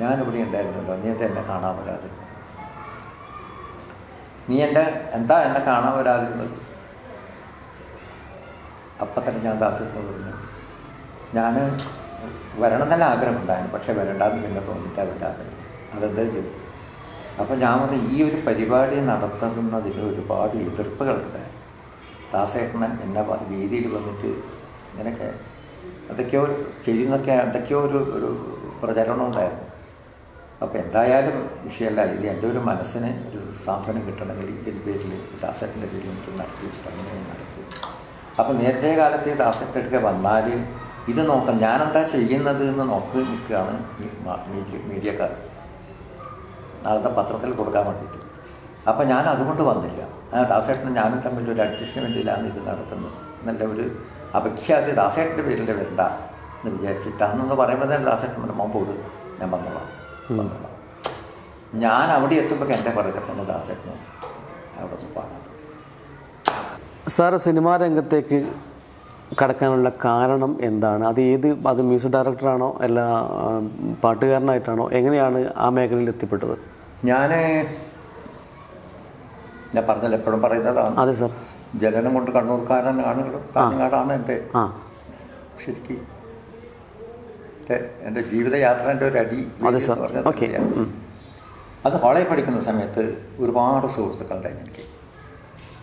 ഞാനിവിടെ ഉണ്ടായിരുന്നല്ലോ, നീ എന്താ എന്നെ കാണാൻ വരാതെ? നീ എന്താ എന്നെ കാണാൻ വരാതിരുന്നത്? അപ്പം തന്നെ ഞാൻ ദാസേട്ടനോട് പറഞ്ഞു, ഞാൻ വരണം തന്നെ ആഗ്രഹമുണ്ടായിരുന്നു, പക്ഷേ വരണ്ടാന്ന് പിന്നെ തോന്നിയിട്ടാണ് വരാതെ. അതെന്താ ചെയ്തു? അപ്പോൾ ഞാൻ പറഞ്ഞു, ഈ ഒരു പരിപാടി നടത്തുന്നതിന് ഒരുപാട് എതിർപ്പുകളുണ്ട്. ദാസേട്ടൻ എന്നെ വേദിയിൽ വന്നിട്ട് ഇങ്ങനെയൊക്കെ എന്തൊക്കെയോ ചെയ്യുന്നൊക്കെ എന്തൊക്കെയോ ഒരു പ്രചരണം ഉണ്ടായിരുന്നു. അപ്പോൾ എന്തായാലും വിഷയമല്ല, ഇത് എൻ്റെ ഒരു മനസ്സിന് ഒരു സാന്ത്വനം കിട്ടണമെങ്കിൽ ഇതിൻ്റെ പേരിൽ ദാസേട്ടൻ്റെ പേരിൽ എനിക്ക് നടത്തി അങ്ങനെ നടത്തി. അപ്പോൾ നേരത്തെ കാലത്ത് ദാസേട്ടനൊക്കെ വന്നാൽ ഇത് നോക്കാം, ഞാനെന്താ ചെയ്യുന്നത് എന്ന് നോക്കി നിൽക്കുകയാണ് മീഡിയക്കാർ, നാളത്തെ പത്രത്തിൽ കൊടുക്കാൻ വേണ്ടിയിട്ട്. അപ്പോൾ ഞാൻ അതുകൊണ്ട് വന്നില്ല. ദാസേട്ടനും ഞാനും തമ്മിൽ ഒരു അഡ്ജസ്റ്റ്മെൻറ്റിലാണ് ഇത് നടത്തുന്നത്. നല്ല ഒരു അപഖ്യാതി ദാസേട്ടൻ്റെ പേരിൽ വരണ്ട എന്ന് വിചാരിച്ചിട്ട് അന്നൊന്ന് പറയുമ്പോൾ തന്നെ ദാസേട്ടൻ മോമ്പോട് ഞാൻ വന്നോളാം. ഞാൻ അവിടെ എത്തുമ്പോൾ എൻ്റെ പുറകെ തന്നെ ദാസേട്ടനും അവിടെ നിന്ന് പാടാം. സാറ് സിനിമാ രംഗത്തേക്ക് കടക്കാനുള്ള കാരണം എന്താണ്? അത് മ്യൂസിക് ഡയറക്ടറാണോ അല്ല പാട്ടുകാരനായിട്ടാണോ? എങ്ങനെയാണ് ആ മേഖലയിൽ എത്തിപ്പെട്ടത്? ഞാൻ പറഞ്ഞല്ലോ, എപ്പോഴും പറയുന്നതാണ്. അതെ സാർ. ജനനം കൊണ്ട് കണ്ണൂർക്കാരനാണ്, കാഞ്ഞങ്ങാടാണ് എൻ്റെ ശരിക്കും എൻ്റെ ജീവിതയാത്രേൻ്റെ ഒരു അടി. അത് കോളേജിൽ പഠിക്കുന്ന സമയത്ത് ഒരുപാട് സുഹൃത്തുക്കളുണ്ടായിരുന്നു എനിക്ക്.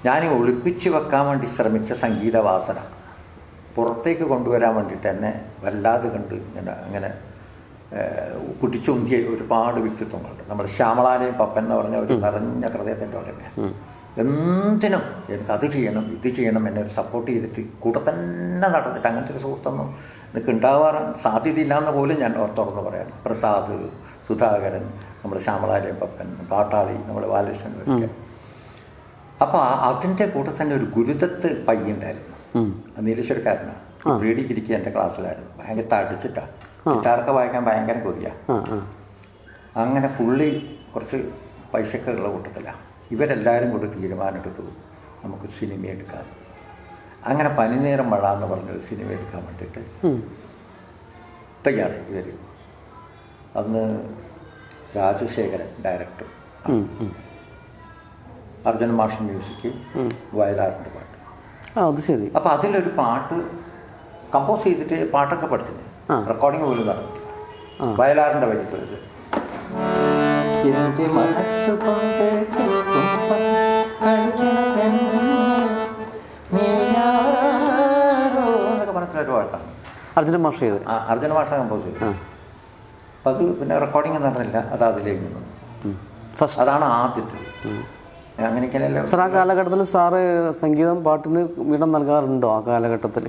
ഞാൻ ഒളിപ്പിച്ച് വെക്കാൻ വേണ്ടി ശ്രമിച്ച സംഗീതവാസന പുറത്തേക്ക് കൊണ്ടുവരാൻ വേണ്ടിയിട്ട് എന്നെ വല്ലാതെ കണ്ട് അങ്ങനെ പിടിച്ചുന്തിയ ഒരുപാട് വ്യക്തിത്വങ്ങളുണ്ട്. നമ്മൾ ശ്യാമളാലയം പപ്പൻ എന്ന് പറഞ്ഞ ഒരു നിറഞ്ഞ ഹൃദയത്തിൻ്റെ ഉടമയാണ്. എന്തിനും എനിക്കത് ചെയ്യണം ഇത് ചെയ്യണം എന്നെ ഒരു സപ്പോർട്ട് ചെയ്തിട്ട് കൂടെ തന്നെ നടന്നിട്ട് അങ്ങനത്തെ ഒരു സുഹൃത്തൊന്നും എനിക്ക് ഉണ്ടാവാൻ സാധ്യതയില്ലാന്ന് പോലും ഞാൻ തുറന്ന് പറയണം. പ്രസാദ്, സുധാകരൻ, നമ്മുടെ ശ്യാമളാലയം പപ്പൻ, പാട്ടാളി, നമ്മുടെ ബാലകൃഷ്ണൻ ഒക്കെ. അപ്പോൾ അതിൻ്റെ കൂടെ തന്നെ ഒരു ഗുരുദത്ത് പയ്യുണ്ടായിരുന്നു, നീലേശ്വരക്കാരനാണ്. ബ്രീഡിക്കിരിക്കുക എൻ്റെ ക്ലാസ്സിലായിരുന്നു. ഭയങ്കര തടിച്ചിട്ടാണ്, ഗിറ്റാറൊക്കെ വായിക്കാൻ ഭയങ്കര കൊതിയ. അങ്ങനെ പുള്ളി കുറച്ച് പൈസയൊക്കെ ഉള്ള കൂട്ടത്തിലാണ്. ഇവരെല്ലാവരും കൂടി തീരുമാനമെടുത്തു നമുക്ക് സിനിമ എടുക്കാം. അങ്ങനെ പനിനീരം മഴ എന്ന് പറഞ്ഞൊരു സിനിമ എടുക്കാൻ വേണ്ടിയിട്ട് തയ്യാറായി ഇവർ. അന്ന് രാജശേഖരൻ ഡയറക്ടർ, അർജുൻ മാഷൻ മ്യൂസിക്, വയലാറിൻ്റെ പാട്ട്. അത് ശരി. അപ്പോൾ അതിലൊരു പാട്ട് കമ്പോസ് ചെയ്തിട്ട് പാട്ടൊക്കെ പഠിച്ചിന്, റെക്കോർഡിങ് പോലും നടന്നിട്ടില്ല. വയലാറിൻ്റെ വരികൾ എൻ്റെ മനസ്സുകൊണ്ട് എന്നൊക്കെ പറഞ്ഞിട്ടുള്ളൊരു പാട്ടാണ് അർജുന മാഷ് ചെയ്ത്. അർജുന മാഷ കമ്പോസ് ചെയ്തത്. അപ്പം അത് പിന്നെ റെക്കോർഡിങ് നടന്നില്ല, അത് അതിലേക്ക് നിന്നു. അതാണ് ആദ്യത്തെ. അങ്ങനെയൊക്കെയല്ലോ സാർ. ആ കാലഘട്ടത്തിൽ സാറ് സംഗീതം പാട്ടിന് ഇടം നൽകാറുണ്ടോ? ആ കാലഘട്ടത്തിൽ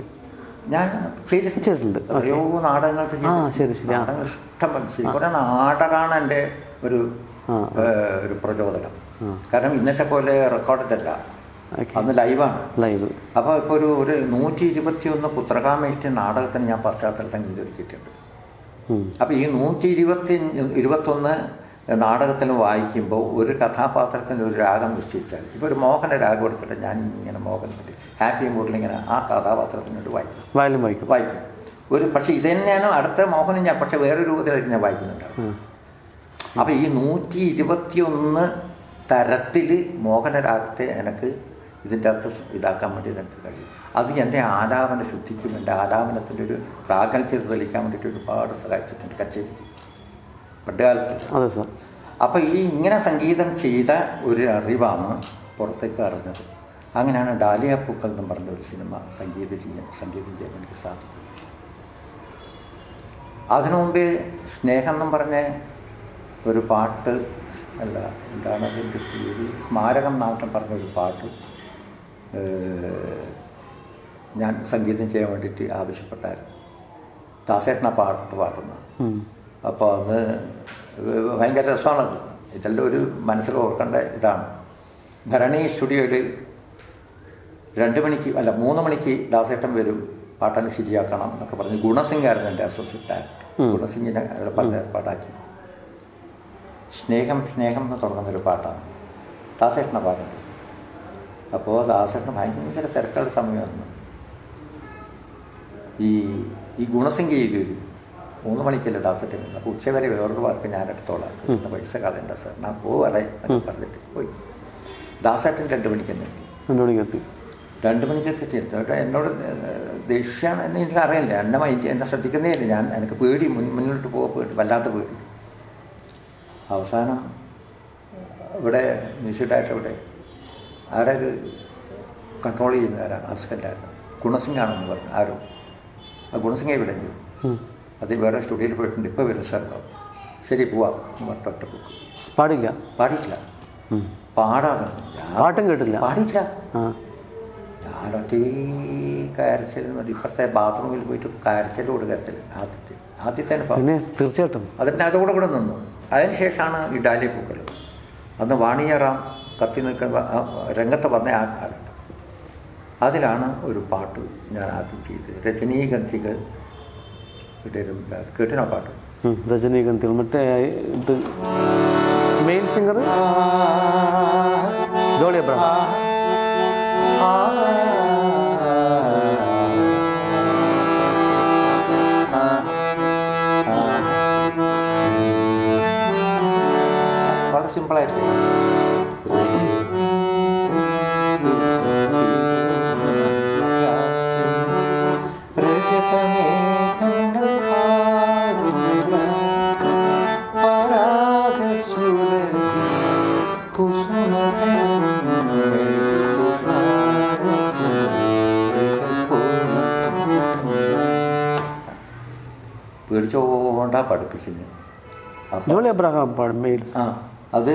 ഞാൻ ചെയ്തിട്ടുണ്ട്. എത്രയോ നാടകങ്ങൾക്ക് നാടകങ്ങൾ ഇഷ്ടം പോലെ. കുറേ നാടകമാണ് എൻ്റെ ഒരു പ്രചോദനം. കാരണം ഇന്നത്തെ പോലെ റെക്കോർഡഡ് അല്ല, അന്ന് ലൈവാണ്. അപ്പോൾ ഇപ്പോൾ ഒരു 121 പുത്രകാമേഷ്ടി നാടകത്തിന് ഞാൻ പശ്ചാത്തല സംഗീതം ഒരുക്കിയിട്ടുണ്ട്. അപ്പോൾ ഈ 121 നാടകത്തിലും വായിക്കുമ്പോൾ ഒരു കഥാപാത്രത്തിന് ഒരു രാഗം നിശ്ചയിച്ചാൽ, ഇപ്പോൾ ഒരു മോഹന രാഗം എടുത്തിട്ട് ഞാൻ ഇങ്ങനെ മോഹൻ ഹാപ്പി മൂഡിൽ ഇങ്ങനെ ആ കഥാപാത്രത്തിനോട് വായിക്കും. പക്ഷേ ഇത് തന്നെയാണ് അടുത്ത മോഹനും ഞാൻ, പക്ഷേ വേറെ രൂപത്തിലായിട്ട് ഞാൻ വായിക്കുന്നുണ്ടാവും. അപ്പോൾ ഈ 121 തരത്തിൽ മോഹനരാഗത്തെ എനിക്ക് ഇതിൻ്റെ അകത്ത് ഇതാക്കാൻ വേണ്ടി എനിക്ക് കഴിയും. അത് എൻ്റെ ആലാപന ശുദ്ധിക്കും എൻ്റെ ആലാപനത്തിൻ്റെ ഒരു പ്രാഗൽഭ്യത തെളിയിക്കാൻ വേണ്ടിയിട്ട് ഒരുപാട് സഹായിച്ചിട്ടുണ്ട് കച്ചേരിക്ക് പണ്ടുകാലത്ത്. അതെ സാർ. അപ്പോൾ ഇങ്ങനെ സംഗീതം ചെയ്ത ഒരു അറിവാണ് പുറത്തേക്ക് അറിഞ്ഞത്. അങ്ങനെയാണ് ഡാലിയ പൂക്കൾ എന്ന് പറഞ്ഞ ഒരു സിനിമ സംഗീതം ചെയ്യാൻ എനിക്ക് സാധിക്കും. അതിനു മുമ്പേ സ്നേഹം എന്നും പറഞ്ഞ ഒരു പാട്ട്, അല്ല എന്താണ് അതിൻ്റെ പേര്, സ്മാരകം നാട്ടം പറഞ്ഞൊരു പാട്ട് ഞാൻ സംഗീതം ചെയ്യാൻ വേണ്ടിയിട്ട് ആവശ്യപ്പെട്ടായിരുന്നു. ദാസേട്ടന പാട്ട് പാടുന്നത്. അപ്പോൾ അന്ന് ഭയങ്കര രസമാണത്. ഇതെല്ലാം ഒരു മനസ്സിൽ ഓർക്കേണ്ട ഇതാണ്. ഭരണി സ്റ്റുഡിയോയിൽ 2 മണിക്ക് അല്ല 3 മണിക്ക് ദാസേട്ടൻ വരും, പാട്ടെല്ലാം ശരിയാക്കണം എന്നൊക്കെ പറഞ്ഞ് ഗുണസിംഗായിരുന്നു എൻ്റെ അസോസിയേറ്റ് ഡയറക്ടർ. ഗുണസിംഗിനെ അയാൾ പറഞ്ഞ പാട്ടാക്കി. സ്നേഹം സ്നേഹം എന്ന് തുടങ്ങുന്നൊരു പാട്ടാണ്, ദാസേട്ടൻ്റെ പാട്ടുണ്ട്. അപ്പോൾ ദാസേട്ടന് ഭയങ്കര തിരക്കുള്ള സമയമായിരുന്നു. ഈ ഗുണസിംഗയിലൊരു 3 മണിക്കല്ലേ ദാസേട്ടൻ. അപ്പോൾ ഉച്ചവരെ വേറൊരു വർക്ക് ഞാൻ എടുത്തോളാം, കിട്ടുന്ന പൈസ കളയണ്ട സാർ, ഞാൻ പോവറേ എന്നൊക്കെ പറഞ്ഞിട്ട് പോയി. ദാസേട്ടൻ 2 മണിക്ക് തന്നെ എത്തി. 2 മണിക്ക് എത്തിയിട്ട് എന്നോട് ദേഷ്യമാണ്. എന്നെ എനിക്ക് അറിയില്ല, എന്നെ ശ്രദ്ധിക്കുന്നേ ഇല്ല. എനിക്ക് പേടി, മുന്നോട്ട് പോയിട്ട് വല്ലാത്ത പേടി. അവസാനം ഇവിടെ മ്യൂസിക് ഡയറക്ടർ ഇവിടെ ആരത് കൺട്രോൾ ചെയ്യുന്നവരാണ്, അസിസ്റ്റൻ്റായിരുന്നു. ഗുണസിംഗാണെന്ന് പറഞ്ഞു ആരോ. ആ ഗുണസിംഗെ ഇവിടെ അത് വേറെ സ്റ്റുഡിയോയിൽ പോയിട്ടുണ്ട്, ഇപ്പോൾ വരും സാർ. ശരി പോവാം തൊട്ട് പോക്ക്. പാടില്ല പാടാതെ പാട്ടും കേട്ടില്ല, പാടിയില്ല. ഞാനൊറ്റ കയറച്ചൽ ഇപ്പുറത്തെ ബാത്റൂമിൽ പോയിട്ട് കയറച്ചലോട് കയറച്ചൽ ആദ്യത്തെ തീർച്ചയായിട്ടും അതിന് അതോടെ നിന്നു. അതിനുശേഷമാണ് ഈ ഡാലിയ പൂക്കൾ. അന്ന് വാണിയറാം കത്തി നിൽക്കുന്ന രംഗത്ത് വന്ന ആ കാലം. അതിലാണ് ഒരു പാട്ട് ഞാൻ ആദ്യം ചെയ്തത്, രജനീഗന്ധികൾ ഇടരുമില്ല. കേട്ടിനോ പാട്ട്? രജനീഗന്ധികൾ. മറ്റേ ഇത് മെയിൽ സിംഗർ ജോളി അബ്രഹാം. വളരെ സിമ്പിളായിട്ട് പേടിച്ചോണ്ടാ പഠിപ്പിച്ചിന്. ജോളി അബ്രഹാം മെയിൽ. അത്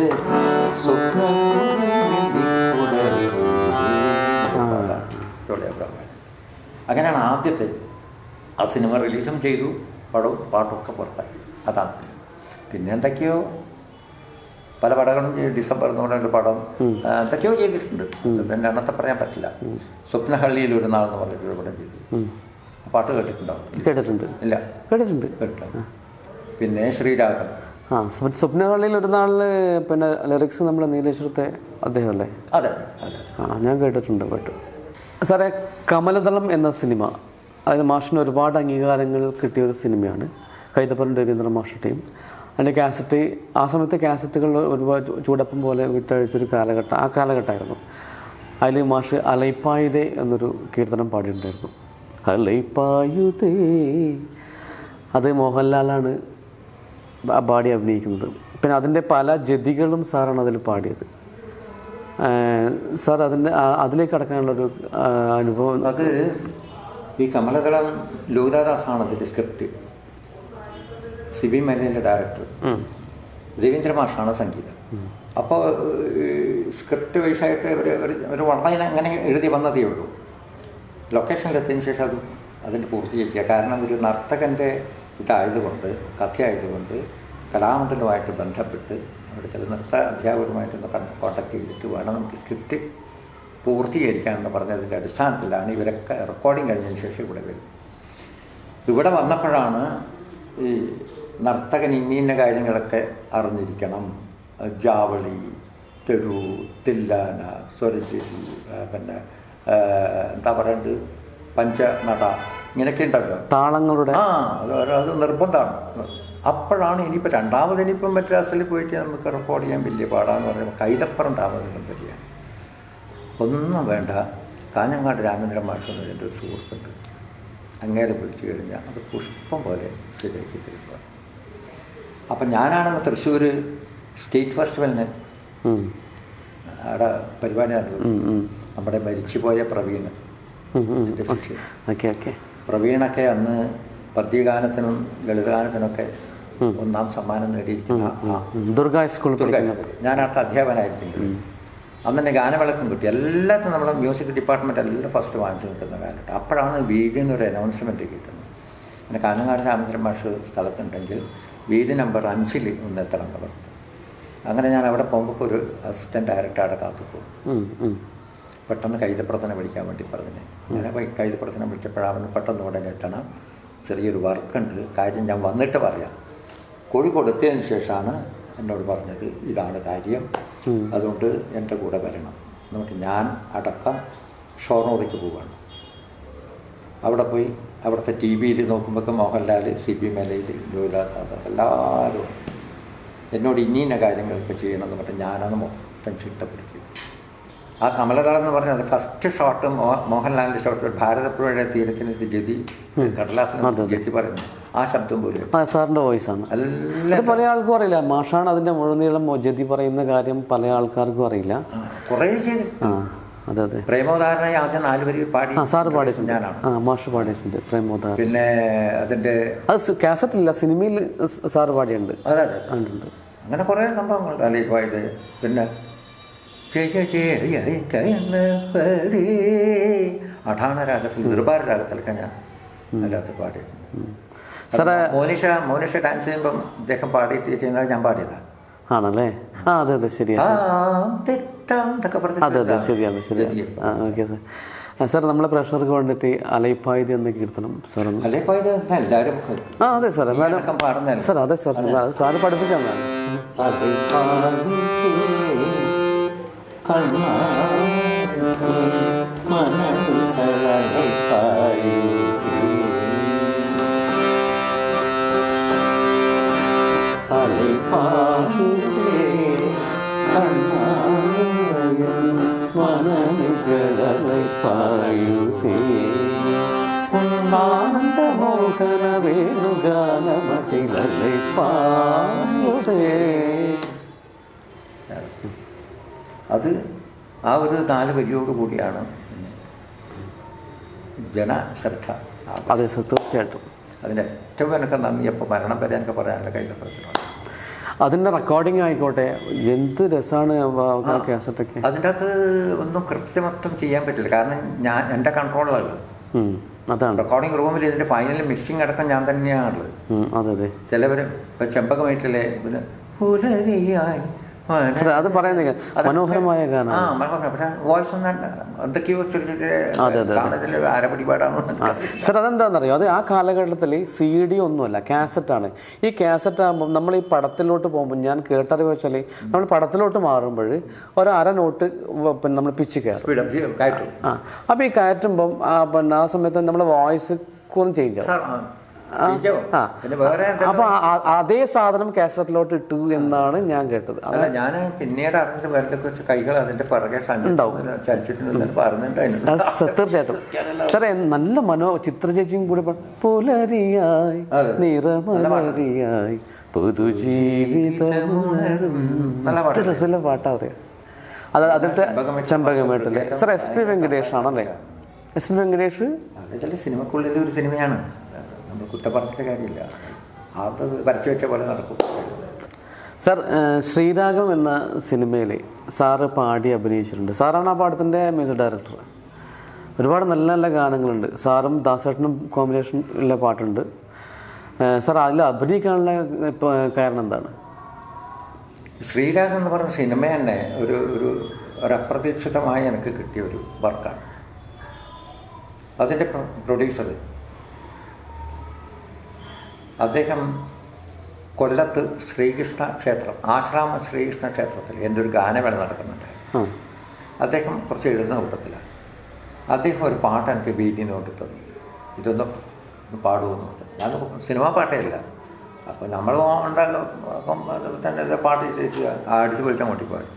ജോളി അബ്രഹാം. അങ്ങനെയാണ് ആദ്യത്തെ. ആ സിനിമ റിലീസും ചെയ്തു, പടവും പാട്ടൊക്കെ പുറത്താക്കി. അതാണ്. പിന്നെ എന്തൊക്കെയോ പല പടങ്ങളും ഡിസംബർ എന്ന് പറഞ്ഞൊരു പടം എന്തൊക്കെയോ ചെയ്തിട്ടുണ്ട്. പിന്നെ എണ്ണത്തെ പറയാൻ പറ്റില്ല. സ്വപ്നഹള്ളിയിൽ ഒരു നാൾ എന്ന് പറഞ്ഞിട്ടൊരു പടം ചെയ്തു. ആ പാട്ട് കേട്ടിട്ടുണ്ടാവും? കേട്ടിട്ടുണ്ട്. ഇല്ല, കേട്ടിട്ടുണ്ട്. പിന്നെ ശ്രീരാഗം. സ്വപ്നഹള്ളിയിൽ ഒരു നാളില് പിന്നെ ലിറിക്സ് നമ്മുടെ നീലേശ്വരത്തെ അദ്ദേഹം അല്ലേ? അതെ. ഞാൻ കേട്ടിട്ടുണ്ട് പാട്ട്. സാറേ, കമലദളം എന്ന സിനിമ, അതായത് മാഷിന് ഒരുപാട് അംഗീകാരങ്ങൾ കിട്ടിയൊരു സിനിമയാണ്. കൈതപ്പുറം രവീന്ദ്ര മാഷുടെയും. അതിൻ്റെ കാസറ്റ്, ആ സമയത്തെ കാസറ്റുകൾ ഒരുപാട് ചൂടപ്പം പോലെ വിട്ടഴിച്ചൊരു കാലഘട്ടം, ആ കാലഘട്ടമായിരുന്നു. അതിൽ മാഷ് അലൈപ്പായുതേ എന്നൊരു കീർത്തനം പാടിയിട്ടുണ്ടായിരുന്നു. അലൈപ്പായുതേ, അത് മോഹൻലാലാണ് പാടി അഭിനയിക്കുന്നത്. പിന്നെ അതിൻ്റെ പല ജതികളും സാറാണ് അതിൽ പാടിയത്. സാർ അതിലേക്ക് കടക്കാനുള്ളൊരു അനുഭവം? അത് ഈ കമലദളം ലോഹിതാദാസാണ് അതിൻ്റെ സ്ക്രിപ്റ്റ്. സിബി മലയിലെ ഡയറക്ടർ രവീന്ദ്ര മാഷാണ് സംഗീതം. അപ്പോൾ സ്ക്രിപ്റ്റ് വൈസായിട്ട് ഒരു വളരെ അങ്ങനെ എഴുതി വന്നതേ ഉള്ളൂ. ലൊക്കേഷനിലെത്തിയതിന് ശേഷം അതിൻ്റെ പൂർത്തീകരിക്കുക. കാരണം ഒരു നർത്തകൻ്റെ ഇതായതുകൊണ്ട്, കഥയായതുകൊണ്ട് കലാമണ്ഡലവുമായിട്ട് ബന്ധപ്പെട്ട് അവിടെ ചില നൃത്ത അധ്യാപകരുമായിട്ടൊന്ന് കോൺടാക്ട് ചെയ്തിട്ട് വേണം നമുക്ക് സ്ക്രിപ്റ്റ് പൂർത്തീകരിക്കാമെന്ന് പറഞ്ഞതിൻ്റെ അടിസ്ഥാനത്തിലാണ് ഇവരൊക്കെ റെക്കോർഡിങ് കഴിഞ്ഞതിന് ശേഷം ഇവിടെ വരുന്നത്. ഇവിടെ വന്നപ്പോഴാണ് ഈ നർത്തകൻ ഇന്ന കാര്യങ്ങളൊക്കെ അറിഞ്ഞിരിക്കണം. ജാവളി, തെരു, തില്ലാന, സ്വരജതി, പിന്നെ എന്താ പറയേണ്ടത്, പഞ്ചനട, ഇങ്ങനെയൊക്കെ ഉണ്ടല്ലോ താളങ്ങളുടെ. അത് നിർബന്ധമാണ്. അപ്പോഴാണ് ഇനിയിപ്പോൾ രണ്ടാമതിനിപ്പം മദ്രാസിൽ പോയിട്ട് നമുക്ക് റെക്കോർഡ് ചെയ്യാൻ വലിയ പാടാന്ന് പറയുമ്പോൾ കൈതപ്പുറം താമസം പറ്റിയാണ്. ഒന്നും വേണ്ട, കാഞ്ഞങ്ങാട് രാമേന്ദ്രൻ മാഷ് എന്നൊരു എൻ്റെ ഒരു സുഹൃത്തുണ്ട്. അങ്ങേരെ വിളിച്ചു കഴിഞ്ഞാൽ അത് പുഷ്പം പോലെ ശരിയാക്കി തരുമ്പോൾ. അപ്പം ഞാനാണെന്ന് തൃശ്ശൂർ സ്റ്റേറ്റ് ഫെസ്റ്റിവലിന് അവിടെ പരിപാടി നടന്നത്. നമ്മുടെ മരിച്ചുപോയ പ്രവീൺ, എൻ്റെ ശിഷ്യൻ പ്രവീണൊക്കെ അന്ന് പദ്യഗാനത്തിനും ലളിതഗാനത്തിനൊക്കെ 1ാം സമ്മാനം നേടിയിരിക്കുന്ന ദുർഗ സ്കൂൾ. ഞാൻ അടുത്ത അധ്യാപകനായിരിക്കും. അന്ന് തന്നെ ഗാനവിളക്കം കിട്ടി. എല്ലാവരും നമ്മുടെ മ്യൂസിക് ഡിപ്പാർട്ട്മെൻറ്റ് എല്ലാം ഫസ്റ്റ് വാങ്ങിച്ചു നിൽക്കുന്ന കാലഘട്ടം. അപ്പോഴാണ് വീതി എന്നൊരു അനൗൺസ്മെൻറ്റ് കിട്ടുന്നത്. അങ്ങനെ കാഞ്ഞങ്ങാട് രാമേന്ദ്രൻ മാഷ് സ്ഥലത്തുണ്ടെങ്കിൽ വീതി നമ്പർ 5 ഒന്ന് എത്തണം എന്ന് പറഞ്ഞു. അങ്ങനെ ഞാൻ അവിടെ പോകുമ്പോൾ ഒരു അസിസ്റ്റൻറ്റ് ഡയറക്ടർ അവിടെ കാത്തുപോകും. പെട്ടെന്ന് കൈതപ്രസനെ വിളിക്കാൻ വേണ്ടി പറഞ്ഞു. അങ്ങനെ കൈതപ്രസനെ വിളിച്ചപ്പോഴാണ് പെട്ടെന്ന് ഉടനെ എത്തണം, ചെറിയൊരു വർക്കുണ്ട്, കാര്യം ഞാൻ വന്നിട്ട് പറയാം. കോഴിക്കോട് എത്തിയതിന് ശേഷമാണ് എന്നോട് പറഞ്ഞത് ഇതാണ് കാര്യം, അതുകൊണ്ട് എൻ്റെ കൂടെ വരണം. എന്നിട്ട് ഞാൻ അടക്കം ഷൊർണൂർക്ക് പോവുകയാണ്. അവിടെ പോയി അവിടുത്തെ ടി വിയിൽ നോക്കുമ്പോൾ മോഹൻലാൽ, CP മലയിൽ, ജോയിദാസ്, എല്ലാവരും എന്നോട് ഇന്ന കാര്യങ്ങളൊക്കെ ചെയ്യണമെന്ന് പറഞ്ഞാൽ ഞാനത് മൊത്തം ചിട്ടപ്പെടുത്തി. ആ കമലദളം എന്ന് പറഞ്ഞാൽ അത് ഫസ്റ്റ് ഷോട്ട് മോഹൻലാലിൻ്റെ ഷോട്ട് ഭാരതപ്പുഴയുടെ തീരത്തിന് ജതി കടലാസിന് ജതി പറയുന്നു. ആ ശബ്ദം പോലും സാറിൻ്റെ വോയിസാണ്. അത് പല ആൾക്കും അറിയില്ല. മാഷാണ് അതിൻ്റെ മുഴുനീളം ജതി പറയുന്ന കാര്യം പല ആൾക്കാർക്കും അറിയില്ല. കുറേ ചെയ്ത് അതെ അതെ. പ്രേമോദാഹരണ ആദ്യം 4 വരി പാടി സാറ് പാടിയിട്ടുണ്ട്. ഞാനാണ് മാഷ് പാടിയിട്ടുണ്ട് പ്രേമോദാഹരണം. പിന്നെ അതിൻ്റെ അത് കാസറ്റ് ഇല്ല, സിനിമയിൽ സാറ് പാടിയുണ്ട്. അതെ അതെ ഉണ്ട്. അങ്ങനെ കുറേ സംഭവങ്ങളുണ്ട്. അല്ലെ ഇപ്പോൾ ഇത് പിന്നെ അഠാണ രാഗത്തിൽ ദർബാർ രാഗത്തിലൊക്കെ ഞാൻ അതിനകത്ത് പാടിയിട്ടുണ്ട്. സാറേ മോനിഷ ഡാൻസ് ചെയ്യുമ്പം അദ്ദേഹം പാടിയിട്ട് ചെയ്യുന്നത് ഞാൻ പാടിയതാണ്. ആണല്ലേ? അതെ അതെ ശരിയാണ്. അതെ അതെ ശരിയാണ് ശരിയാണ്. Okay sir. സാർ നമ്മളെ പ്രേക്ഷകർക്ക് വേണ്ടിയിട്ട് അലൈപ്പായുധി എന്ന കീർത്തനം സാർ എല്ലാവരും അതെ സാർ എന്നാലും സാർ അതെ സാർ സാറ് പഠിപ്പിച്ചു തന്നാണ്. ആനന്ദമോഹന വേണുഗാനമതിലൈ പായുതേ. അത് ആ ഒരു 4 വരിയോട് കൂടിയാണ് ജനശ്രദ്ധ. അതെ സാർ തീർച്ചയായിട്ടും. അതിൻ്റെ ഏറ്റവും എനിക്ക് നന്ദി അപ്പോൾ മരണം വരെ എനിക്ക് പറയാനുള്ള കൈതപ്രത്തിലാണ്. അതിൻ്റെ റെക്കോർഡിങ് ആയിക്കോട്ടെ, എന്ത് രസമാണ് കാസറ്റൊക്കെ. അതിൻ്റെ അകത്ത് ഒന്നും കൃത്യമൊത്തം ചെയ്യാൻ പറ്റില്ല, കാരണം ഞാൻ എൻ്റെ കൺട്രോളിലുള്ളത്. അതാണ് റെക്കോർഡിംഗ് റൂമിൽ ഇതിൻ്റെ ഫൈനൽ മിക്സിങ് അടക്കം ഞാൻ തന്നെയാണുള്ളത്. അതെ അതെ. ചിലവർ ഇപ്പം ചെമ്പകമായിട്ടില്ലേ പിന്നെ പുലരിയായി അത് പറയുന്നത് മനോഹരമായ ഗാനം. മനോഹരം. പക്ഷേ വോയിസ് ഒന്നും എന്തൊക്കെയോ അരപടിപാടാണ് സാർ. അതെന്താണെന്നറിയോ, അത് ആ കാലഘട്ടത്തിൽ CD ഒന്നുമല്ല, കാസറ്റാണ്. ഈ കാസറ്റ് ആകുമ്പോൾ നമ്മൾ ഈ പടത്തിലോട്ട് പോകുമ്പോൾ ഞാൻ കേട്ടറിവ് വെച്ചാൽ നമ്മൾ പടത്തിലോട്ട് മാറുമ്പോൾ ഒരു 1/2 നോട്ട് പിന്നെ നമ്മൾ പിച്ച് കയറും. അപ്പോൾ ഈ കയറ്റുമ്പം പിന്നെ ആ സമയത്ത് നമ്മുടെ വോയിസ് കുറച്ച് ചേഞ്ച് ആവും. അപ്പൊ അതേ സാധനം കാസറ്റിലോട്ട് ഇട്ടു എന്നാണ് ഞാൻ കേട്ടത്. അല്ല, ഞാൻ പിന്നീട് അറിഞ്ഞിട്ട് വേറെ കൈകൾ അതിന്റെ പുറകെ തീർച്ചയായിട്ടും സാറേ. നല്ല ചിത്രചേച്ചിയും കൂടി പുലരിയായി നിറമലരിയായി പുതുജീവിതം. രസമുള്ള പാട്ടാ പറയാം. അത് അതിലത്തെ ചെമ്പകമേട്ടില്ലേ സാർ. SP വെങ്കടേഷ് ആണല്ലേ? SP വെങ്കടേഷ് സിനിമക്കുള്ളിൽ ഒരു സിനിമയാണ്, കുറ്റപ്പറഞ്ഞിട്ട് കാര്യമില്ല. അത് വരച്ചു വെച്ച പോലെ നടക്കും. സാർ, ശ്രീരാഗം എന്ന സിനിമയിൽ സാറ് പാടി അഭിനയിച്ചിട്ടുണ്ട്. സാറാണ് ആ പാടത്തിൻ്റെ മ്യൂസിക് ഡയറക്ടർ. ഒരുപാട് നല്ല നല്ല ഗാനങ്ങളുണ്ട്. സാറും ദാസേട്ടനും കോമ്പിനേഷൻ ഉള്ള പാട്ടുണ്ട്. സാർ അതിൽ അഭിനയിക്കാനുള്ള കാരണം എന്താണ്? ശ്രീരാഗം എന്ന് പറഞ്ഞ സിനിമ തന്നെ ഒരു അപ്രതീക്ഷിതമായി എനിക്ക് കിട്ടിയ ഒരു വർക്കാണ്. അതിൻ്റെ പ്രൊഡ്യൂസർ അദ്ദേഹം കൊല്ലത്ത് ശ്രീകൃഷ്ണ ക്ഷേത്രം, ആശ്രാമ ശ്രീകൃഷ്ണ ക്ഷേത്രത്തിൽ എൻ്റെ ഒരു ഗാനമേള നടക്കുന്നുണ്ടായിരുന്നു. അദ്ദേഹം കുറച്ച് എഴുതുന്ന കൂട്ടത്തിലാണ്. അദ്ദേഹം ഒരു പാട്ട് എനിക്ക് വീതി നോക്കി തന്നു, ഇതൊന്നും പാടുമെന്ന്. ഞാൻ സിനിമാ പാട്ടേ അല്ല. അപ്പോൾ നമ്മൾ തന്നെ പാട്ട് അടിച്ച് പൊളിച്ചാൽ കൂട്ടി പാടും.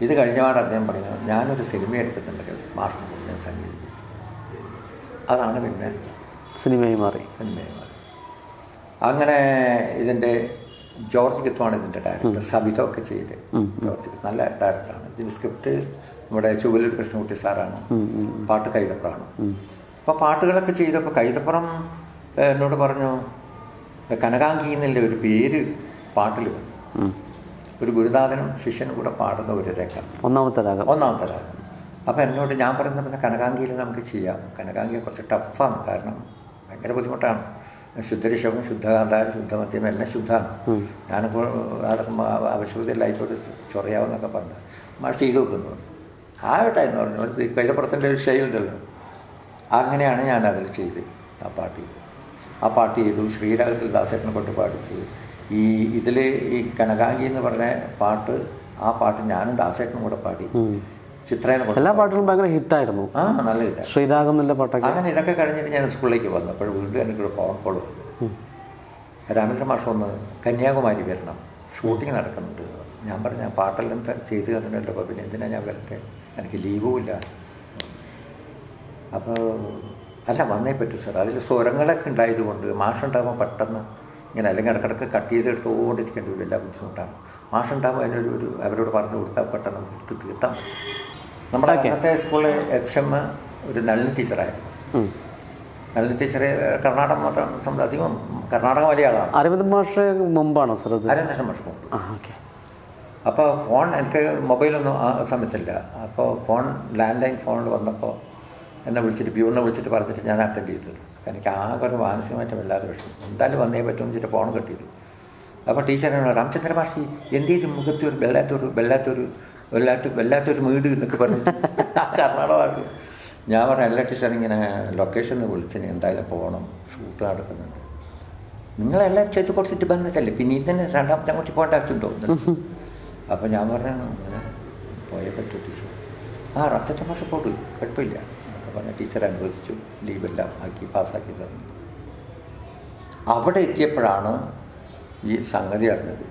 ഇത് കഴിഞ്ഞ പാട് അദ്ദേഹം പറയുന്നത് ഞാനൊരു സിനിമ എടുക്കുന്നുണ്ടെങ്കിൽ മാഷിനെ കൊണ്ട് ഞാൻ സംഗീതം. അതാണ് പിന്നെ സിനിമയായി മാറി. അങ്ങനെ ഇതിൻ്റെ ജോർജ് കിത്തുവാണ് ഇതിൻ്റെ ഡയറക്ടർ. സബിതൊക്കെ ചെയ്ത് ജോർജ് കിത്ത് നല്ല ഡയറക്ടറാണ്. ഇതിൻ്റെ സ്ക്രിപ്റ്റ് നമ്മുടെ ചുവല്ലൂർ കൃഷ്ണൻകുട്ടി സാറാണ്, പാട്ട് കൈതപ്പുറമാണ്. അപ്പോൾ പാട്ടുകളൊക്കെ ചെയ്തപ്പോൾ കൈതപ്പുറം എന്നോട് പറഞ്ഞു കനകാംഗി എന്നുള്ള ഒരു പേര് പാട്ടിൽ വന്നു. ഒരു ഗുരുനാഥനും ശിഷ്യനും കൂടെ പാടുന്ന ഒരു രംഗം, ഒന്നാമത്തെ രാഗം. അപ്പോൾ എന്നോട് ഞാൻ പറയുന്നത് പിന്നെ കനകാംഗിയിൽ നമുക്ക് ചെയ്യാം. കനകാംഗിയെ കുറച്ച് ടഫാണ്, കാരണം ഭയങ്കര ബുദ്ധിമുട്ടാണ്. ശുദ്ധരിഷവും ശുദ്ധകാന്താരം ശുദ്ധമദ്യം എല്ലാം ശുദ്ധമാണ്. ഞാനിപ്പോൾ അതൊക്കെ ആവശ്യകതയിലായിക്കോട്ട് ചൊറയാവുന്നൊക്കെ പറഞ്ഞു. മാഷ് ചെയ്ത് നോക്കുന്നു. ആവട്ടെന്ന് പറഞ്ഞു. കൈതപ്പുറത്തിൻ്റെ ഒരു ശൈലുണ്ടല്ലോ, അങ്ങനെയാണ് ഞാൻ അതിൽ ചെയ്ത് ആ പാട്ട് ചെയ്തു. ശ്രീരാഗത്തിൽ ദാസേട്ടനെ കൊണ്ട് പാടിച്ചു. ഇതിൽ ഈ കനകാംഗി എന്ന് പറഞ്ഞ പാട്ട്, ആ പാട്ട് ഞാനും ദാസേട്ടനും കൂടെ പാടി. ചിത്രേനെ എല്ലാ പാട്ടുകളും ഭയങ്കര ഹിറ്റായിരുന്നു. നല്ല ഹിറ്റാണ്. ശ്രീരാഗം നല്ല പാട്ടൊക്കെ. അങ്ങനെ ഇതൊക്കെ കഴിഞ്ഞിട്ട് ഞാൻ സ്കൂളിലേക്ക് വന്നപ്പോൾ വീണ്ടും എനിക്കൊരു ഫോൺ കോൾ വന്നു. രാമേന്ദ്ര മാഷ് ഒന്ന് കന്യാകുമാരി വരണം, ഷൂട്ടിങ് നടക്കുന്നുണ്ട്. ഞാൻ പറഞ്ഞു പാട്ടെല്ലാം ചെയ്ത് തന്നിട്ടല്ലോ, അപ്പോൾ പിന്നെ എന്തിനാണ് ഞാൻ വരട്ടെ, എനിക്ക് ലീവും ഇല്ല. അപ്പോൾ അല്ല വന്നേ പറ്റൂ സാർ, അതിൽ സ്വരങ്ങളൊക്കെ ഉണ്ടായതുകൊണ്ട് മാഷുണ്ടാകുമ്പോൾ പെട്ടെന്ന് ഇങ്ങനെ അല്ലെങ്കിൽ ഇടക്കിടക്ക് കട്ട് ചെയ്തെടുത്തുകൊണ്ടിരിക്കേണ്ടി വരും, എല്ലാ ബുദ്ധിമുട്ടാണ്. മാഷുണ്ടാകുമ്പോൾ അതിനൊരു അവരോട് പറഞ്ഞു കൊടുത്താൽ പെട്ടെന്ന് നമുക്ക് എടുത്ത് തീർത്താൽ മതി. നമ്മുടെ അന്നത്തെ സ്കൂളിൽ HM ഒരു നളിനി ടീച്ചറായിരുന്നു. നളിനി ടീച്ചർ കർണാടക മാത്രം, അധികം കർണാടക മലയാളമാണ്. അരവിന്ദ് മാഷ് മുമ്പാണോ സാർ? അരവിന്ദ് മാഷ് മുമ്പ്. അപ്പോൾ ഫോൺ എനിക്ക് മൊബൈലൊന്നും ആ സമയത്തില്ല. അപ്പോൾ ഫോൺ ലാൻഡ് ലൈൻ ഫോണിൽ വന്നപ്പോൾ എന്നെ വിളിച്ചിട്ട് പ്യൂണിനെ വിളിച്ചിട്ട് പറഞ്ഞിട്ട് ഞാൻ അറ്റൻഡ് ചെയ്തത്. എനിക്ക് ആകെ ഒരു മാനസികമായിട്ട് വല്ലാതെ വിഷമം. എന്തായാലും വന്നേ പറ്റുമെന്ന് വെച്ചിട്ട് ഫോൺ കട്ട് ചെയ്തു. അപ്പോൾ ടീച്ചറിനോട് രാമചന്ദ്ര മാഷി എന്തെങ്കിലും മുഖത്ത് ഒരു വല്ലാത്തൊരു വീട് എന്നൊക്കെ പറഞ്ഞു കർണാടക. ഞാൻ പറഞ്ഞു അല്ല ടീച്ചർ, ഇങ്ങനെ ലൊക്കേഷൻ വിളിച്ചിന്, എന്തായാലും പോകണം, ഷൂട്ട് നടക്കുന്നുണ്ട്. നിങ്ങളെല്ലാം ചെയ്ത് കൊടുത്തിട്ട് ബന്ധത്തല്ലേ, പിന്നെ ഇതിന് രണ്ടാമത്തെ അങ്ങോട്ട് പോകേണ്ട ആവശ്യമുണ്ടോ? അപ്പോൾ ഞാൻ പറഞ്ഞു ഇങ്ങനെ പോയേ പറ്റൂ ടീച്ചർ. രാമചന്ദ്ര മാഷ് പോട്ട് കുഴപ്പമില്ല എന്നൊക്കെ പറഞ്ഞ ടീച്ചർ അനുവദിച്ചു. ലീവെല്ലാം ആക്കി പാസ്സാക്കി തന്നു. അവിടെ എത്തിയപ്പോഴാണ് ഈ സംഗതി അറിഞ്ഞത്,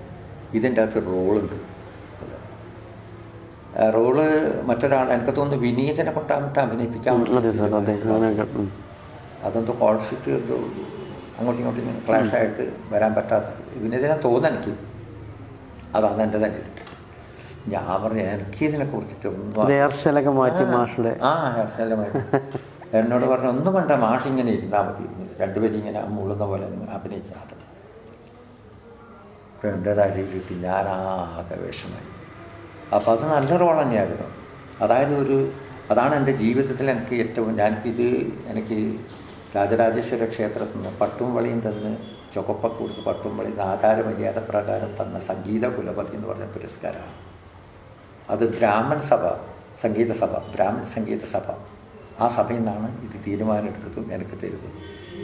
ഇതിൻ്റെ അകത്ത് റോളുണ്ട്. റോള് മറ്റൊരാൾ, എനിക്ക് തോന്നുന്നു വിനീതനെ കൊണ്ടായിട്ട് അഭിനയിപ്പിക്കാൻ. അതെന്തോ കോൾ ഷീറ്റ് എന്തോ അങ്ങോട്ടും ഇങ്ങോട്ടും ക്ലാഷായിട്ട് വരാൻ പറ്റാത്ത വിനീതനെ തോന്നുന്നു എനിക്ക്. അതാണ് എൻ്റെ തന്നെ. ഞാൻ പറഞ്ഞു എനിക്കിതിനെ കുറിച്ചിട്ടൊന്നും ഹെയർസ്റ്റൈലൊക്കെ മാറ്റി മാഷുടെ ഹെയർസ്റ്റൈല മാറ്റി എന്നോട് പറഞ്ഞു ഒന്നും വേണ്ട, മാഷ് ഇങ്ങനെ ഇരുന്നാൽ മതി, രണ്ടുപേരും ഇങ്ങനെ മുള്ളുന്ന പോലെ അഭിനയിച്ചാൽ അത്. എൻ്റേതായ രീതിയിൽ ഞാൻ ആകെ വിഷമായി. അപ്പോൾ അത് നല്ല റോൾ തന്നെയായിരുന്നു. അതായത് അതാണ് എൻ്റെ ജീവിതത്തിൽ എനിക്ക് ഏറ്റവും, എനിക്ക് രാജരാജേശ്വര ക്ഷേത്രത്തിൽ നിന്ന് പട്ടും വളിയും തന്ന് ചുവപ്പൊക്കെ കൊടുത്ത് പട്ടും വളിയും ആചാരമര്യാദ പ്രകാരം തന്ന സംഗീത കുലപതി എന്ന് പറഞ്ഞ പുരസ്കാരമാണ്. അത് ബ്രാഹ്മൺ സംഗീത സഭ ആ സഭയിൽ നിന്നാണ് ഇത് തീരുമാനം എടുത്തതും എനിക്ക് തരുന്നത്.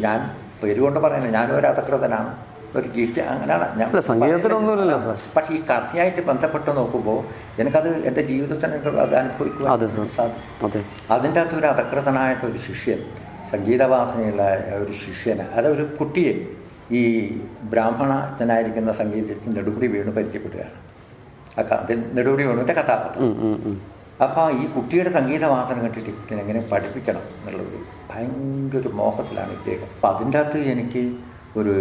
ഞാൻ പേരുകൊണ്ട് പറയുന്നത് ഞാനും ഒരു അധകൃതനാണ്, ഒരു ഗീഷ്ടി, അങ്ങനെയാണ് ഞാൻ. സംഗീതത്തിലൊന്നുമില്ലല്ലോ സാർ. പക്ഷേ ഈ കഥയായിട്ട് ബന്ധപ്പെട്ട് നോക്കുമ്പോൾ എനിക്കത് എൻ്റെ ജീവിതത്തിൽ അത് അനുഭവിക്കുവാൻ സാധിക്കും. അതിൻ്റെ അകത്ത് ഒരു അധകൃതനായിട്ടൊരു ശിഷ്യൻ, സംഗീതവാസനയുള്ള ഒരു ശിഷ്യന്, അതൊരു കുട്ടിയെ ഈ ബ്രാഹ്മണജനായിരിക്കുന്ന സംഗീതത്തിൽ നെടുമുടി വീണു പരിചയപ്പെടുകയാണ്. അതിൽ നെടുമുടി വീണുവിൻ്റെ കഥാപാത്രം. അപ്പോൾ ഈ കുട്ടിയുടെ സംഗീതവാസന കണ്ടിട്ട് കുട്ടീനെ എങ്ങനെ പഠിപ്പിക്കണം എന്നുള്ളൊരു ഭയങ്കര മോഹത്തിലാണ് ഇദ്ദേഹം. അപ്പം അതിൻ്റെ അകത്ത് എനിക്ക് ഒരു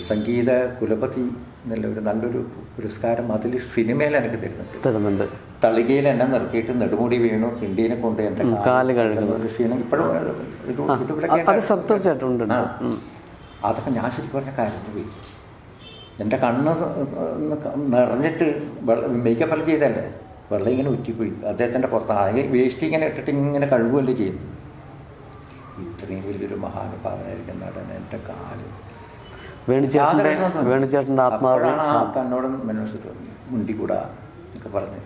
സംഗീത കുലപതി എന്നുള്ള നല്ലൊരു പുരസ്കാരം അതിൽ സിനിമയിൽ എനിക്ക് തരുന്നുണ്ട്. തളികയിൽ എന്നെ നിർത്തിയിട്ട് നെടുമുടി വീണു കിണ്ടീനെ കൊണ്ട് എൻ്റെ കാല് കഴുകുന്ന ക്ഷീണം ഇപ്പോഴും അതൊക്കെ ഞാൻ ശരിക്കും പറഞ്ഞ കാര്യം പോയി. എൻ്റെ കണ്ണ് നിറഞ്ഞിട്ട് മേക്കപ്പ് എല്ലാം ചെയ്തല്ലേ, വെള്ളം ഇങ്ങനെ ഉറ്റിപ്പോയി അദ്ദേഹത്തിൻ്റെ പുറത്ത്. ആകെ വേസ്റ്റ് ഇങ്ങനെ ഇട്ടിട്ട് ഇങ്ങനെ കഴുകുമല്ലേ ചെയ്യുന്നു. ഇത്രയും വലിയൊരു മഹാനുഭാവനായിരിക്കും നടൻ. എൻ്റെ കാല് വേണുചേട്ടൻ്റെ അപ്പോഴാണ് എന്നോട് മുണ്ടിക്കൂടാ എന്നൊക്കെ പറഞ്ഞ്